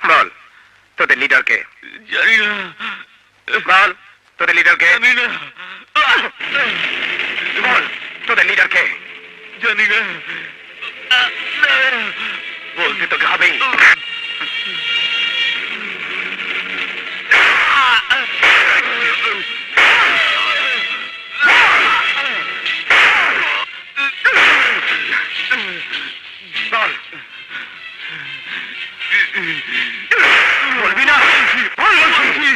Speaker 3: বল তোদের লিডারকে।
Speaker 11: জানি না।
Speaker 3: বল তোদের লিডারকে।
Speaker 11: জানি না।
Speaker 3: বল তোদের লিডারকে।
Speaker 11: জানি না।
Speaker 3: বলতে তোকে হবেই। বল বলবি না? বল বলছি।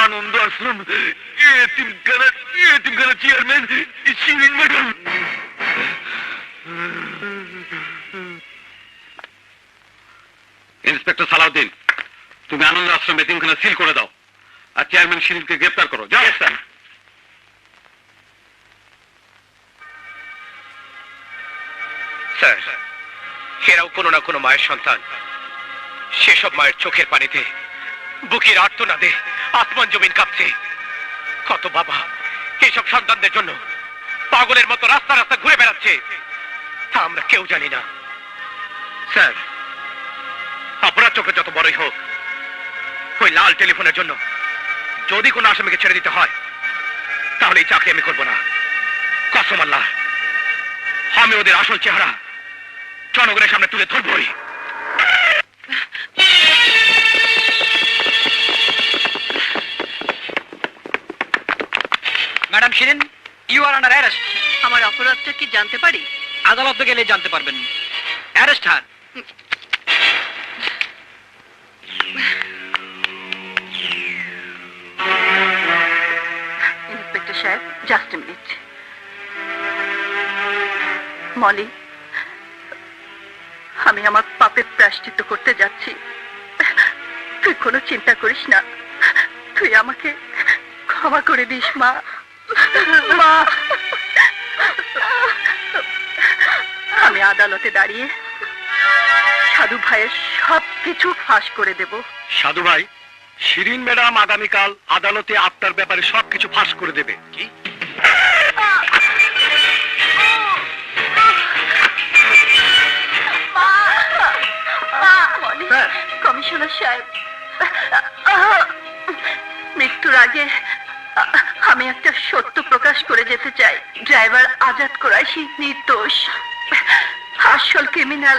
Speaker 11: আনন্দ আশ্রম এতিমখানা chairman Shirin madam.
Speaker 10: Inspector Salauddin, তুমি আনন্দ আশ্রম এতিমখানা সিল করে দাও আর চেয়ারম্যান শিরিনকে গ্রেফতার করো। যাও স্যার।
Speaker 3: স্যার, এরাও কোনো না কোনো মায়ের সন্তান। সেসব মায়ের চোখের পানিতে, বুকের আর্তনাদে আসমান জমিন কাঁপছে। কত বাবা এইসব সন্তানদের জন্য পাগলের মতো রাস্তা রাস্তা ঘুরে বেড়াচ্ছে, তা আমরা কেউ জানি না। স্যার, আপনার চোখে যত বড়ই হোক, ওই লাল টেলিফোনের জন্য যদি কোনো আসামিকে ছেড়ে দিতে হয়, তাহলে এই চাকরি আমি করবো না। কসম আল্লাহ, আমি ওদের আসল চেহারা জনগণের সামনে তুলে ধরবই।
Speaker 4: Madam Shirin, you are under arrest.
Speaker 1: আমার অপরাধটা কি জানতে পারি?
Speaker 4: আদালতে গেলে জানতে পারবেন। Arrest her.
Speaker 9: ইন্সপেক্টর সাহেব, জাস্ট এ মিনিট। মলি, আমি আমার পাপের প্রায়শ্চিত্ত করতে যাচ্ছি। তুই কোনো চিন্তা করিস না, তুই আমাকে ক্ষমা করে দিস মা। মা, আমি আদালতে দাঁড়িয়ে সাধু ভাইয়ের সব কিছু ফাঁস করে দেব।
Speaker 10: সাধু ভাই, শিরিন ম্যাডাম আগামীকাল আদালতে আপনার ব্যাপারে সবকিছু ফাঁস করে দেবে। কি?
Speaker 9: কমিশনার সাহেব, মৃত্যুর আগে আমি একটা সত্য প্রকাশ করে যেতে চাই। ড্রাইভার আজাদ কোরাইশি নির্দোষ, আসল ক্রিমিনাল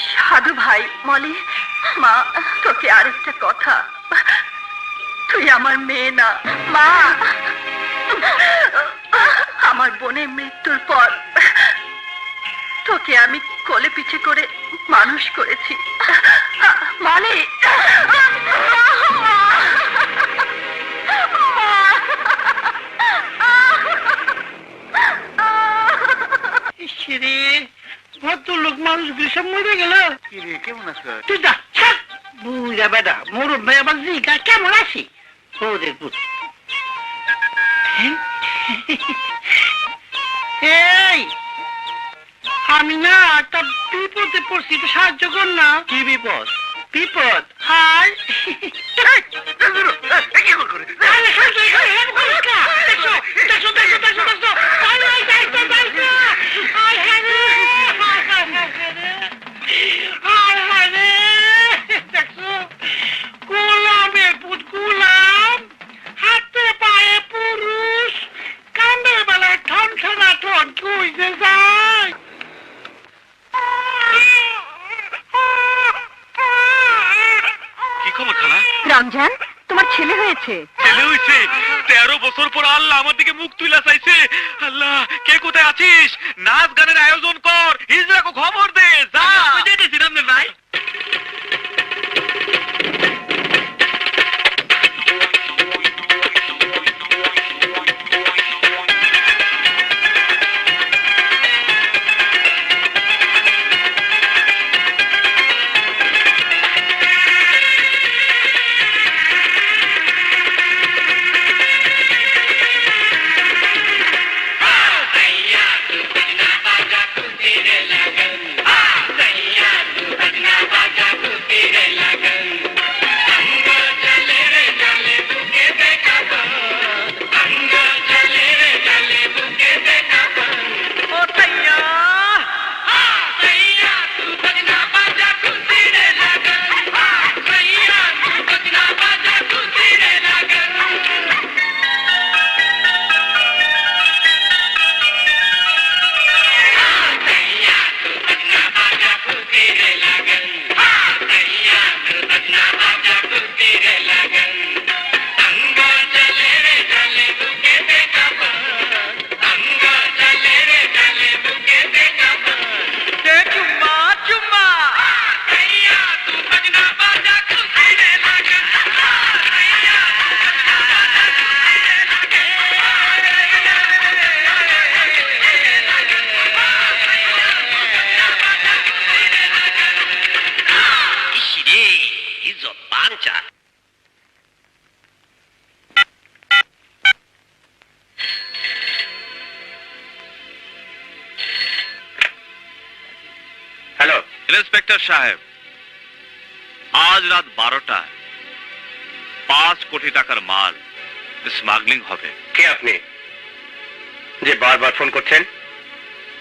Speaker 9: সাধু ভাই। মলি, মা, তোকে আরেকটা কথা, তুই আমার মেয়ে না মা। আমার বোনের মৃত্যুর পর তোকে আমি কোলে পিঠে করে মানুষ করেছি। মলি,
Speaker 7: ভদ্রলোক মানুষগুলি সব মরে গেল।
Speaker 4: কেমন আছো?
Speaker 7: তুই যা, বুঝা বেটা মোর ভাই আবার জিগা কেমন আছি? ওদের পুত, এই আমি না একটা বিপদে পড়ছি, একটু সাহায্য কর না।
Speaker 4: কি বিপদ?
Speaker 7: বিপদ? হাই গোলামের পুত, গোলাম, হাতে পায়ে পুরুষ, কান্দের বেলায় ঠন ঠনা ঠন কইতে যায়।
Speaker 10: কি খবর খালা?
Speaker 9: রমজান, তোমার ছেলে হয়েছে।
Speaker 11: ছেলে হইছে? 13 বছর পর আল্লাহ আমার দিকে মুখ তুইলা চাইছে। আল্লাহ, কে কোথায় আছিস? নাচ গানের আয়োজন কর, হিজড়াকে খবর দে। যা যেতেছিলাম না ভাই।
Speaker 8: भैया तू बिना बाजा तू तेरे लगन আচ্ছা।
Speaker 10: হ্যালো,
Speaker 5: ইন্সপেক্টর সাহেব, আজ রাত 12টায় 5 কোটি টাকার মাল স্মাগলিং হবে।
Speaker 10: কে আপনি যে বারবার ফোন করছেন,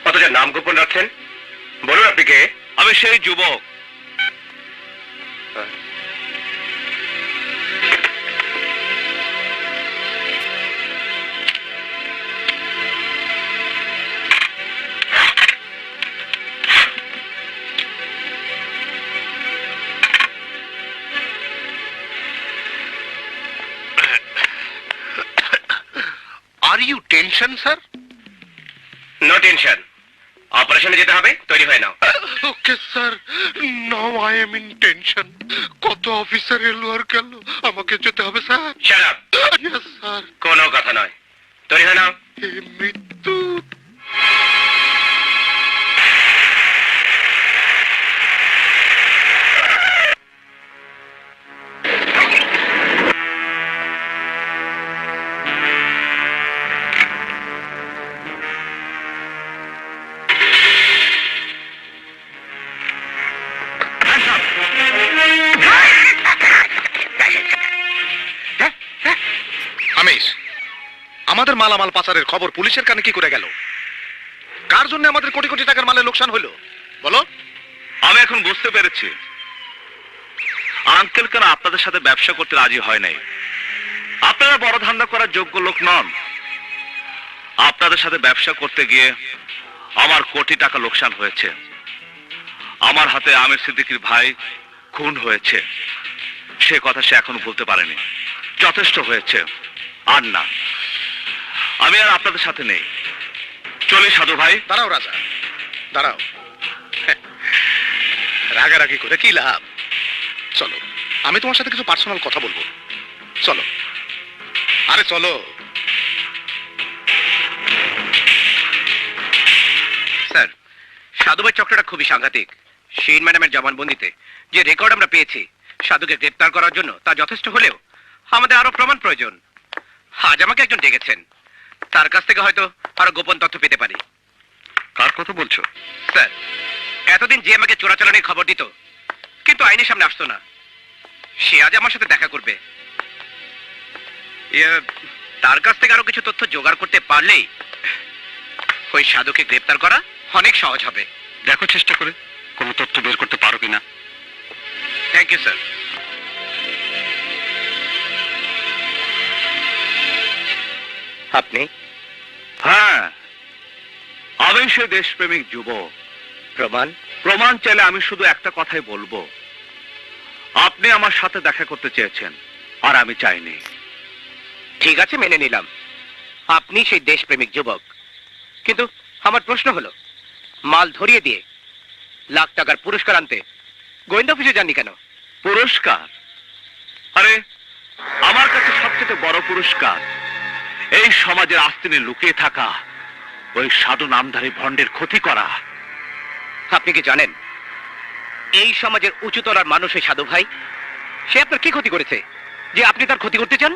Speaker 10: অথচ নাম গোপন রাখছেন? বলুন আপনি কে?
Speaker 5: আমি সেই যুবক।
Speaker 8: Are you tension sir?
Speaker 10: No tension, অপারেশনে যেতে হবে, তৈরি হয়ে নাও।
Speaker 8: Okay sir, now I am in tension. কত অফিসার এলো আর গেল, আমাকে যেতে হবে sir.
Speaker 10: Shut up.
Speaker 8: Yes sir.
Speaker 10: কোনো কথা নয়, তৈরি হয়ে নাও।
Speaker 8: এই মৃত্যু।
Speaker 3: আমিষ, আমাদের মালামাল পাচারের খবর পুলিশের কানে কি করে গেল? কার জন্য আমাদের কোটি কোটি টাকার মালে লোকসান হলো বলো?
Speaker 5: আমি এখন বুঝতে পেরেছি আঙ্কেল কেন আপনাদের সাথে ব্যবসা করতে রাজি হয় নাই। আপনারা বড় ধান্দা করার যোগ্য লোক নন। আপনাদের সাথে ব্যবসা করতে গিয়ে আমার কোটি টাকা লোকসান হয়েছে। আমার হাতে আমির সিদ্দিকীর ভাই খুন হয়েছে, সে কথা সে এখনো বলতে পারেনি। যথেষ্ট হয়েছে, আর না, আমি আর আপনাদের সাথে নেই। চলি সাধু ভাই।
Speaker 3: দাঁড়াও রাজা, দাঁড়াও। রাগারাগি করে কি লাভ? চলো, আমি তোমার সাথে কিছু পার্সোনাল কথা বলবো। চলো, আরে চলো।
Speaker 10: স্যার, সাধুভাই চক্রটা খুবই সাংঘাতিক। শিন ম্যাডামের জবানবন্দিতে যে রেকর্ড আমরা পেয়েছি সাধুকে গ্রেপ্তার করার জন্য, তা যথেষ্ট হলেও আমাদের আরো প্রমাণ প্রয়োজন। আজ আমাকে একজন ডেকেছেন, তার কাছ থেকে হয়তো আরো গোপন তথ্য পেতে পারি।
Speaker 3: কার কথা বলছো?
Speaker 10: স্যার, এতদিন যে আমাকে চোরাচালানির খবর দিত কিন্তু আইনের সামনে আসতো না, সে আজ আমার সাথে দেখা করবে। তার কাছ থেকে আরো কিছু তথ্য জোগাড় করতে পারলেই ওই সাধুকে গ্রেপ্তার করা অনেক সহজ হবে।
Speaker 3: দেখো চেষ্টা করে কোনো তথ্য বের করতে পারো কিনা।
Speaker 10: Thank you sir. আপনি?
Speaker 5: হ্যাঁ, আমি সে দেশপ্রেমিক যুবক।
Speaker 10: প্রমাণ?
Speaker 5: প্রমাণ চাইলে আমি শুধু একটা কথাই বলবো, আপনি আমার সাথে দেখা করতে চেয়েছেন আর আমি চাইনি।
Speaker 10: ঠিক আছে, মেনে নিলাম আপনি সেই দেশপ্রেমিক যুবক, কিন্তু আমার প্রশ্ন হলো, মাল ধরিয়ে দিয়ে লাখ টাকার পুরস্কার আনতে গোয়েন্দা অফিসে যাননি কেন?
Speaker 5: পুরস্কার? আরে, আমার কাছে সবচেয়ে বড় পুরস্কার এই সমাজের আস্তিনে লুকিয়ে থাকা ওই সাধু নামধারী ভণ্ডের ক্ষতি করা।
Speaker 10: আপনি কি জানেন এই সমাজের উঁচুতলার মানুষ ওই সাধু ভাই? সে আপনার কি ক্ষতি করেছে যে আপনি তার ক্ষতি করতে চান?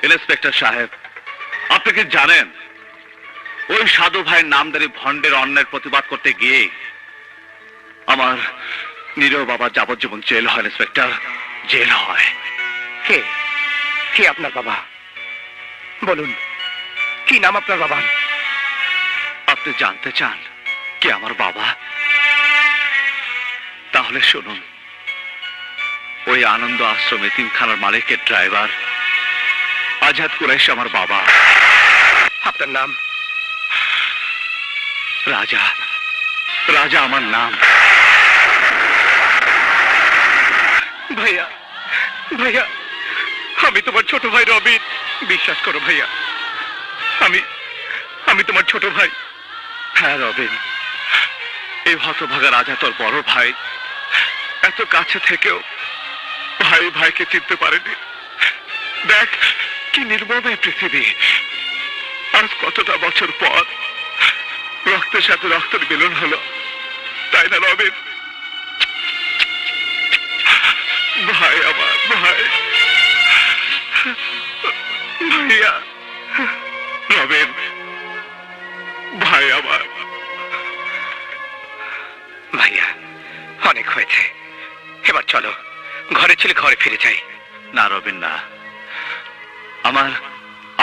Speaker 5: ইন্সপেক্টর সাহেব, আপনি কি জানেন ওই সাধু ভাইয়ের নামধারী ভণ্ডের অন্যায়ের প্রতিবাদ করতে গিয়ে আমার নিরীহ বাবা যাবজ্জীবন জেল হয়। ইন্সপেক্টর, জেল হয়।
Speaker 10: কে কে আপনার বাবা? বলুন, কি নাম আপনার বাবার?
Speaker 5: আপনি জানতে চান কে আমার বাবা? তাহলে শুনুন, ওই আনন্দ আশ্রম এতিমখানার মালিকের ড্রাইভার আজাদ কুরাইশ আমার বাবা।
Speaker 10: আপনার নাম?
Speaker 5: রাজা। রাজা আমার নাম।
Speaker 10: ভাইয়া, ভাইয়া, আমি তোমার ছোট ভাই রবিন। বিশ্বাস করো ভাইয়া, আমি তোমার ছোট ভাই।
Speaker 5: হ্যাঁ রবিন, এই হতভাগা রাজা তোর বড় ভাই। এত কাছে থেকেও ভাই ভাইকে চিনতে পারেনি। দেখ কি নির্মম এই পৃথিবী। আজ কতটা বছর পর রক্তের সাথে রক্তের মিলন হলো, তাই না রবিন? ভাই আমার।
Speaker 2: ভাই ভাইয়া রবেন ভাই আমার
Speaker 10: ভাইয়া অনেক হয়েছে, এবার চলো ঘরে ছিল ঘরে ফিরে যাই।
Speaker 5: না রবিন না, আমার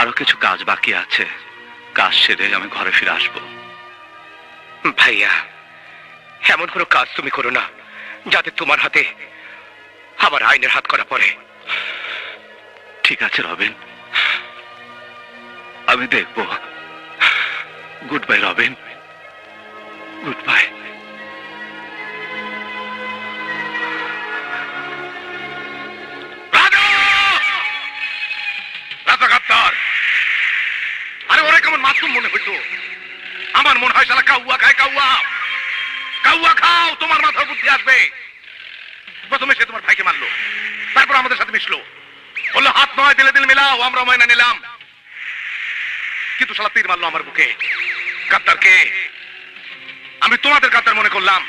Speaker 5: আরো কিছু কাজ বাকি আছে, কাজ সেরে আমি ঘরে ফিরে আসবো।
Speaker 10: ভাইয়া এমন কোনো কাজ তুমি করো না যাতে তোমার হাতে আবার আইনের হাত করা পড়ে।
Speaker 5: ঠিক আছে রবিন, আমি দেখব। Good bye Robin, good bye.
Speaker 3: আরে ওরা কেমন মাসুম মনে হইতো, আমার মনে হয় শালা কাউয়া খায়। কাউয়া কাউয়া খাও, তোমার মাথায় বুদ্ধি আসবে। প্রথমে সে তোমার ভাইকে মারলো, তারপর আমাদের সাথে মিশলো, বললো হাত নয় দিলে দিল মিলাও, আমরা ময়না নিলাম। কিন্তু শালা তীর মারলো আমার বুকে। গাদ্দারকে আমি তোমাদের গাদ্দার মনে করলাম,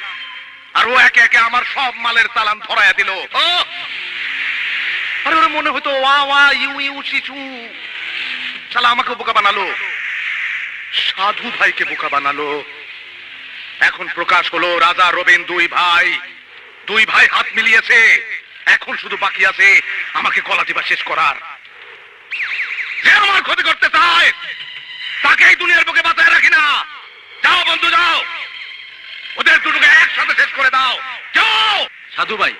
Speaker 3: আর ও একে একে আমার সব মালের চালান ধরাইয়া দিল। আরে ওর মনে হতো ওয়া ওয়া ইউ ইউ শিশু, শালা আমাকে বোকা বানালো, সাধু ভাইকে বোকা বানালো। এখন প্রকাশ হলো রাজা রবিন দুই ভাই হাত মিলিয়েছে। এখন শুধু বাকি আছে আমাকে গলা টিপা শেষ করার। যে আমার ক্ষতি করতে চায় তাকে এই দুনিয়ার বুকে বাঁচায় রাখি না। যাও বন্ধু যাও, ওদের দুটোকে একসাথে শেষ করে দাও, যাও।
Speaker 11: সাধু ভাই,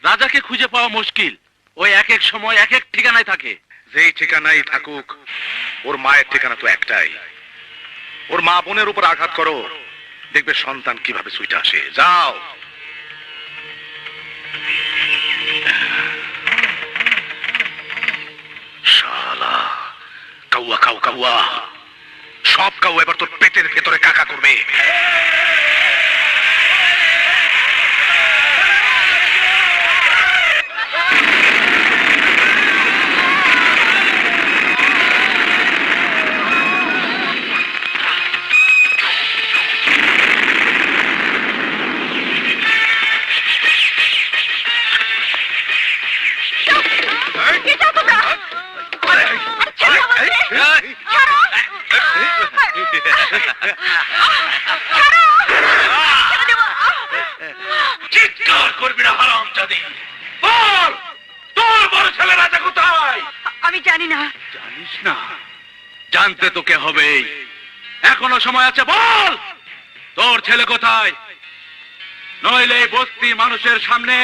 Speaker 11: রাজাকে খুঁজে পাওয়া মুশকিল, ওই এক এক সময় এক এক ঠিকানায় থাকে।
Speaker 3: যেই ঠিকানাই থাকুক, ওর মায়ের ঠিকানা তো একটাই। ওর মা বোনের উপর আঘাত করো, দেখবে সন্তান কিভাবে সুইটা আসে। যাও। শালা কাউয়া খাও, কাউয়া সব কাউয়া এবার তোর পেটের ভেতরে কাকা করবে।
Speaker 11: চিৎকার করবি না হারামজাদি, বল তোর বড় ছেলে রাজা কোথায়?
Speaker 9: আমি জানি না।
Speaker 11: জানিস না? জানতে তোকে হবেই, এখনো সময় আছে। বল তোর ছেলে কোথায়, নইলে এই বস্তি মানুষের সামনে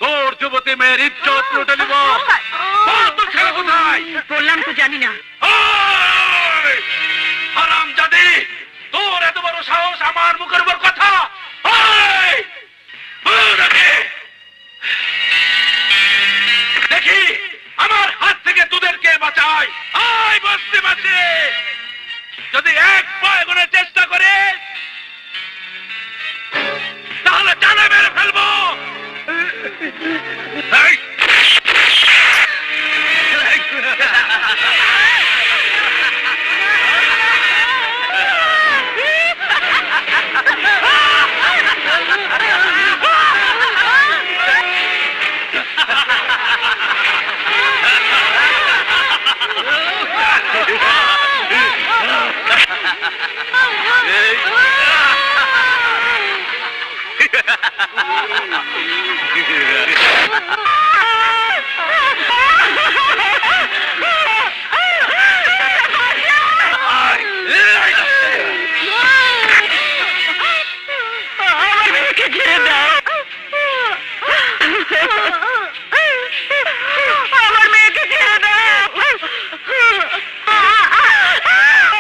Speaker 11: তোর যুবতী মেয়ের ইজ্জত লুটে নিব। বল তোর ছেলে কোথায়?
Speaker 9: বললাম তো জানি না।
Speaker 11: ওই হারামজাদি, তোর এত বড় সাহস আমার মুখের উপর কথা? ওই বল ওকে। দেখি আমার হাত থেকে তোদেরকে বাঁচাই। আয় বস্তি বাঁচে, যদি এক পায়ে গুনের চেষ্টা করে তাহলে জানে মেরে ফেলবো। এই!
Speaker 9: আমার মেয়েকে ছেড়ে দাও। আমার মেয়েকে ছেড়ে দাও।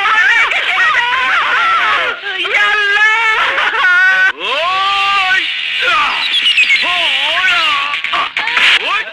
Speaker 9: আমার মেয়েকে ছেড়ে দাও। ইয়া আল্লাহ।
Speaker 11: ওই! ওই! ওই!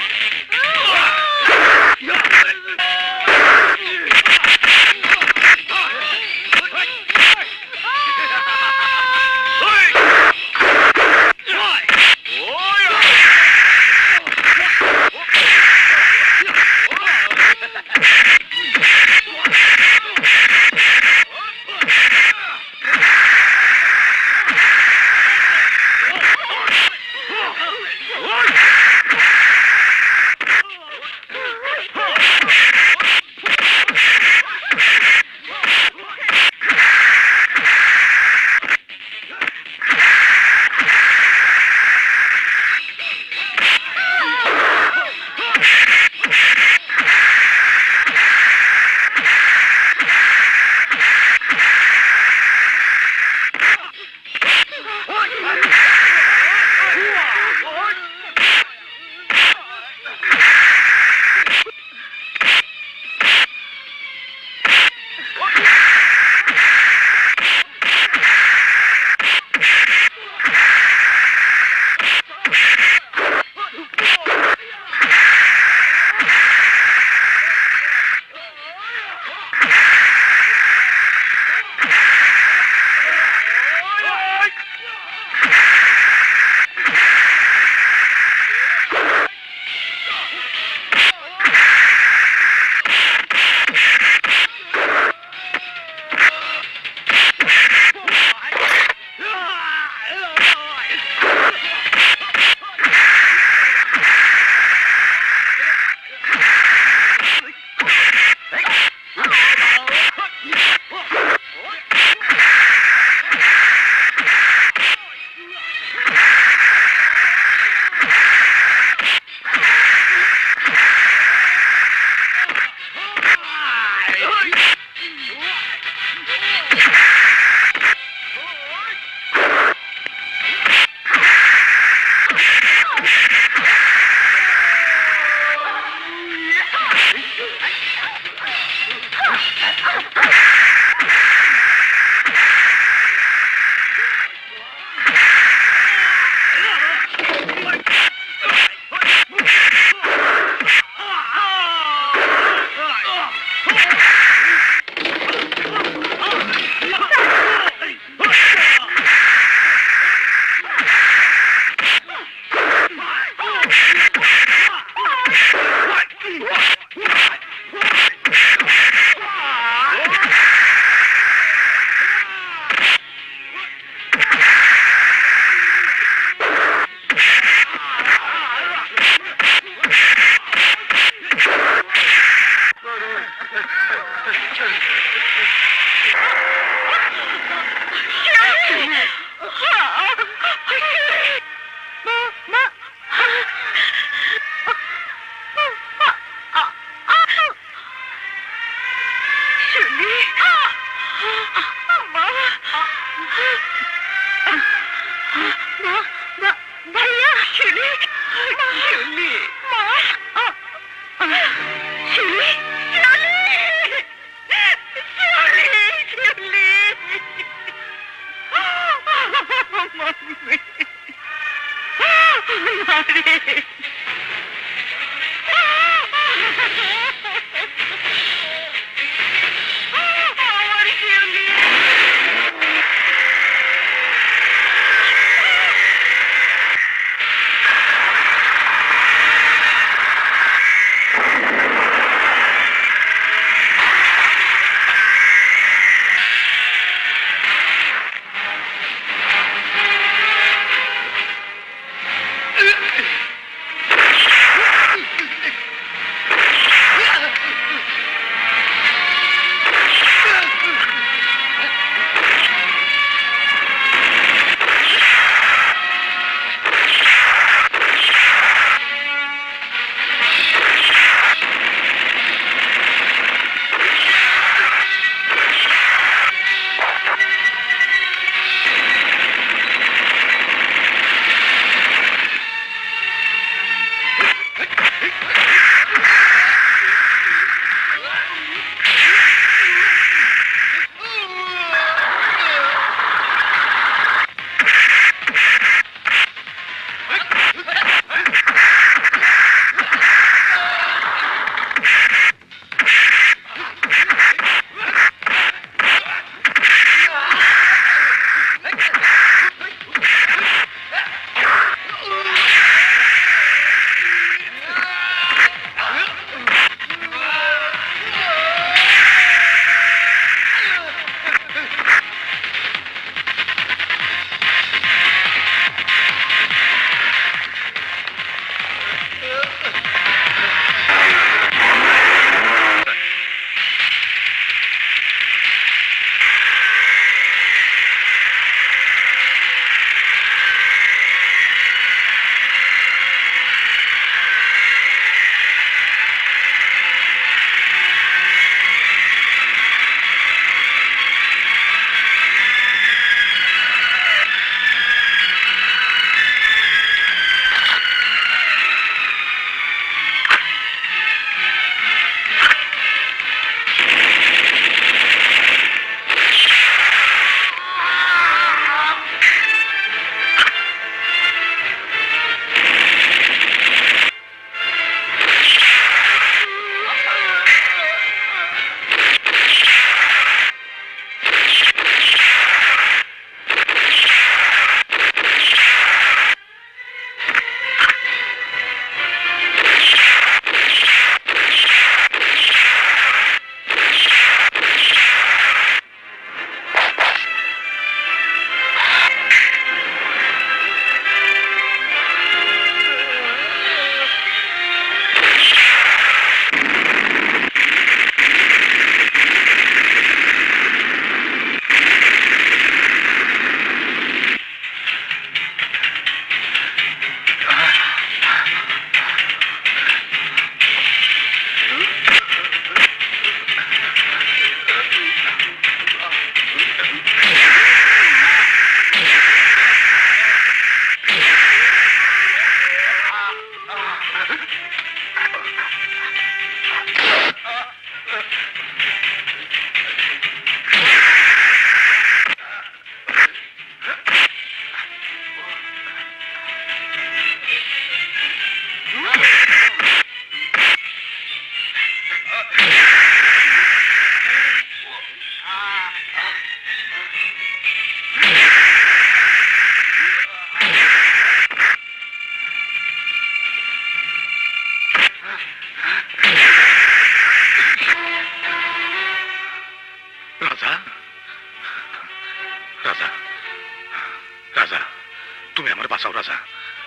Speaker 3: বাঁচাও রাজা,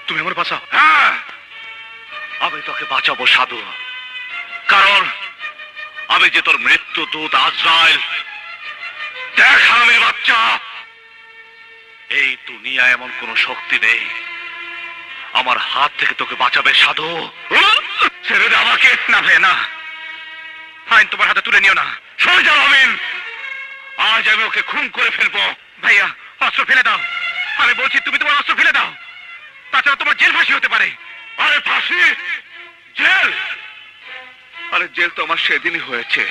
Speaker 3: তুমি আমার বাঁচাও।
Speaker 5: হ্যাঁ, আমি তোকে বাঁচাবো সাধু, কারণ আমি যে তোর মৃত্যু দূত আজরাইল। দেখ হারামির বাচ্চা, এই দুনিয়ায় এমন কোন শক্তি নেই আমার হাত থেকে তোকে বাঁচাবে সাধু।
Speaker 3: ছেড়ে দে আমাকে। না ভাই না, আইন তোমার হাতে তুলে নিও না।
Speaker 5: সরে যাও আমিন, আজ আমি ওকে খুন করে ফেলবো।
Speaker 3: ভাইয়া অস্ত্র ফেলে দাও, আমি বলছি তুমি তোমার অস্ত্র ফেলে দাও, তাছাড়া তোমার জেল ফাঁসি হতে পারে।
Speaker 5: আরে ফাঁসি, জেল? আরে জেল তো আমার সেদিনই হয়েছে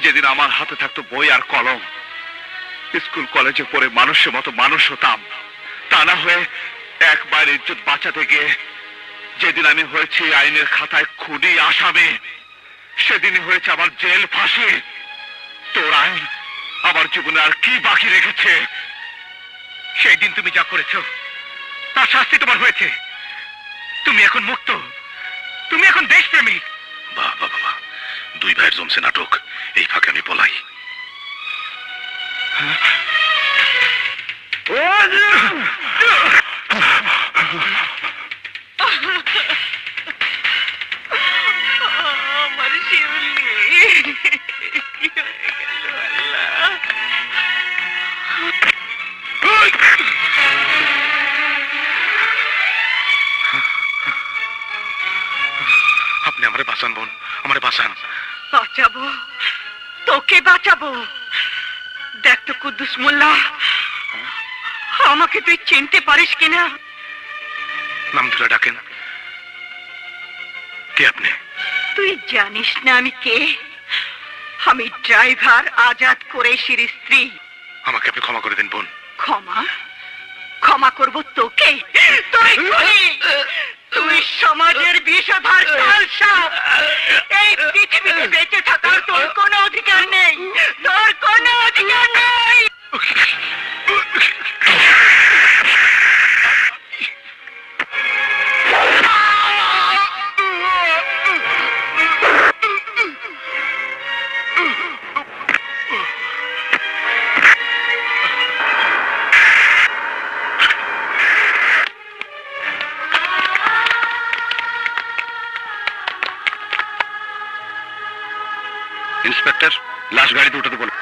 Speaker 5: যেদিন আমার হাতে থাকতো বই আর কলম। স্কুল কলেজে পড়ে মানুষের মতো মানুষ হতাম, তা না হয়ে একবার ইজ্জত বাঁচাতে গিয়ে যেদিন আমি হয়েছি আইনের খাতায় খুনি আসামি, সেদিনই হয়েছে আমার জেল ফাঁসি। তোর আইন আমার জীবনে আর কি বাকি রেখেছে?
Speaker 3: সেই দিন তুমি যা করেছো তার শাস্তি তোমার হয়েছে। তুমি এখন মুক্ত, তুমি এখন দেশপ্রেমিক।
Speaker 5: বাহ বাহ বাহ, দুই ভাইয়ের জমছে নাটক, এই ফাঁকে আমি পলাই।
Speaker 9: আমার শিউলি, কি হয়ে গেল আল্লাহ?
Speaker 3: আপনি আমারে বাঁচান বোন, আমারে বাঁচান।
Speaker 9: বাঁচাবো, তোকে বাঁচাবো। দেখ তো কুদ্দুস মোল্লা, আমাকে তুই চিনতে পারিস কিনা?
Speaker 3: নাম ধরে ডাকেন। কে আপনি?
Speaker 9: তুই জানিস না আমি কে? আমি ড্রাইভার আজাদ কুরেশির স্ত্রী।
Speaker 3: আমাকে আপনি ক্ষমা করে দিন বোন।
Speaker 9: ক্ষমা? ক্ষমা করব তোকে? তুই খুনি! তুই সমাজের বিষধার সাপ। এই পৃথিবীতে বেঁচে থাকার তোর কোনো অধিকার নেই, তোর কোনো অধিকার নেই।
Speaker 5: ইন্সপেক্টর, লাশ গাড়িতে উঠাতে বলো।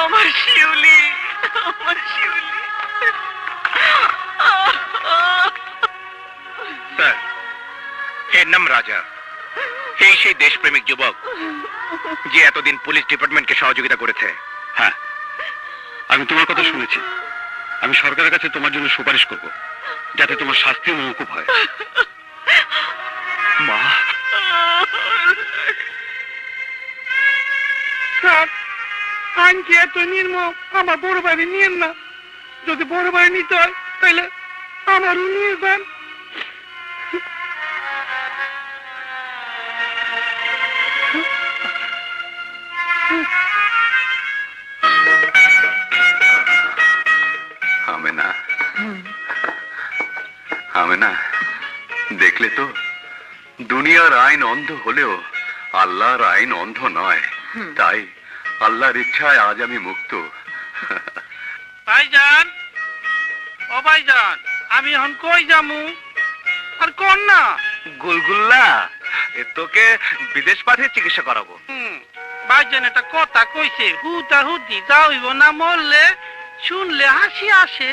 Speaker 9: আমার শিউলি, আমার শিউলি।
Speaker 3: স্যার, এর নাম রাজা। এই সেই দেশপ্রেমিক যুবক যে এতদিন পুলিশ ডিপার্টমেন্টকে সহযোগিতা করেছে।
Speaker 5: হ্যাঁ, আমি তোমার কথা শুনেছি। আমি সরকারের কাছে তোমার জন্য সুপারিশ করব, যাতে তোমার শাস্তি মওকুফ হয়। মা,
Speaker 7: স্যার, আইন কি এত নির্মম? আমার বড় বাড়ি নিয়েন না। যদি বড় বাড়ি নিতে হয় তাহলে আমারও নিয়ে যান।
Speaker 10: আমেনা, আমেনা, দেখলে তো দুনিয়ার আইন অন্ধ হলেও আল্লাহর আইন অন্ধ নয়। তাই আল্লাহর ইচ্ছায় আজ আমি মুক্ত।
Speaker 7: ভাইজান, ও ভাইজান, আমি এখন কই যামু? আর কোন না।
Speaker 4: গুলগুল্লা, তোকে বিদেশ পাঠিয়ে চিকিৎসা করাবো।
Speaker 7: ভাইজান একটা কথা কইছে, হুদা হুদি যাওইব না, মরলে শুনলে হাসি আসে।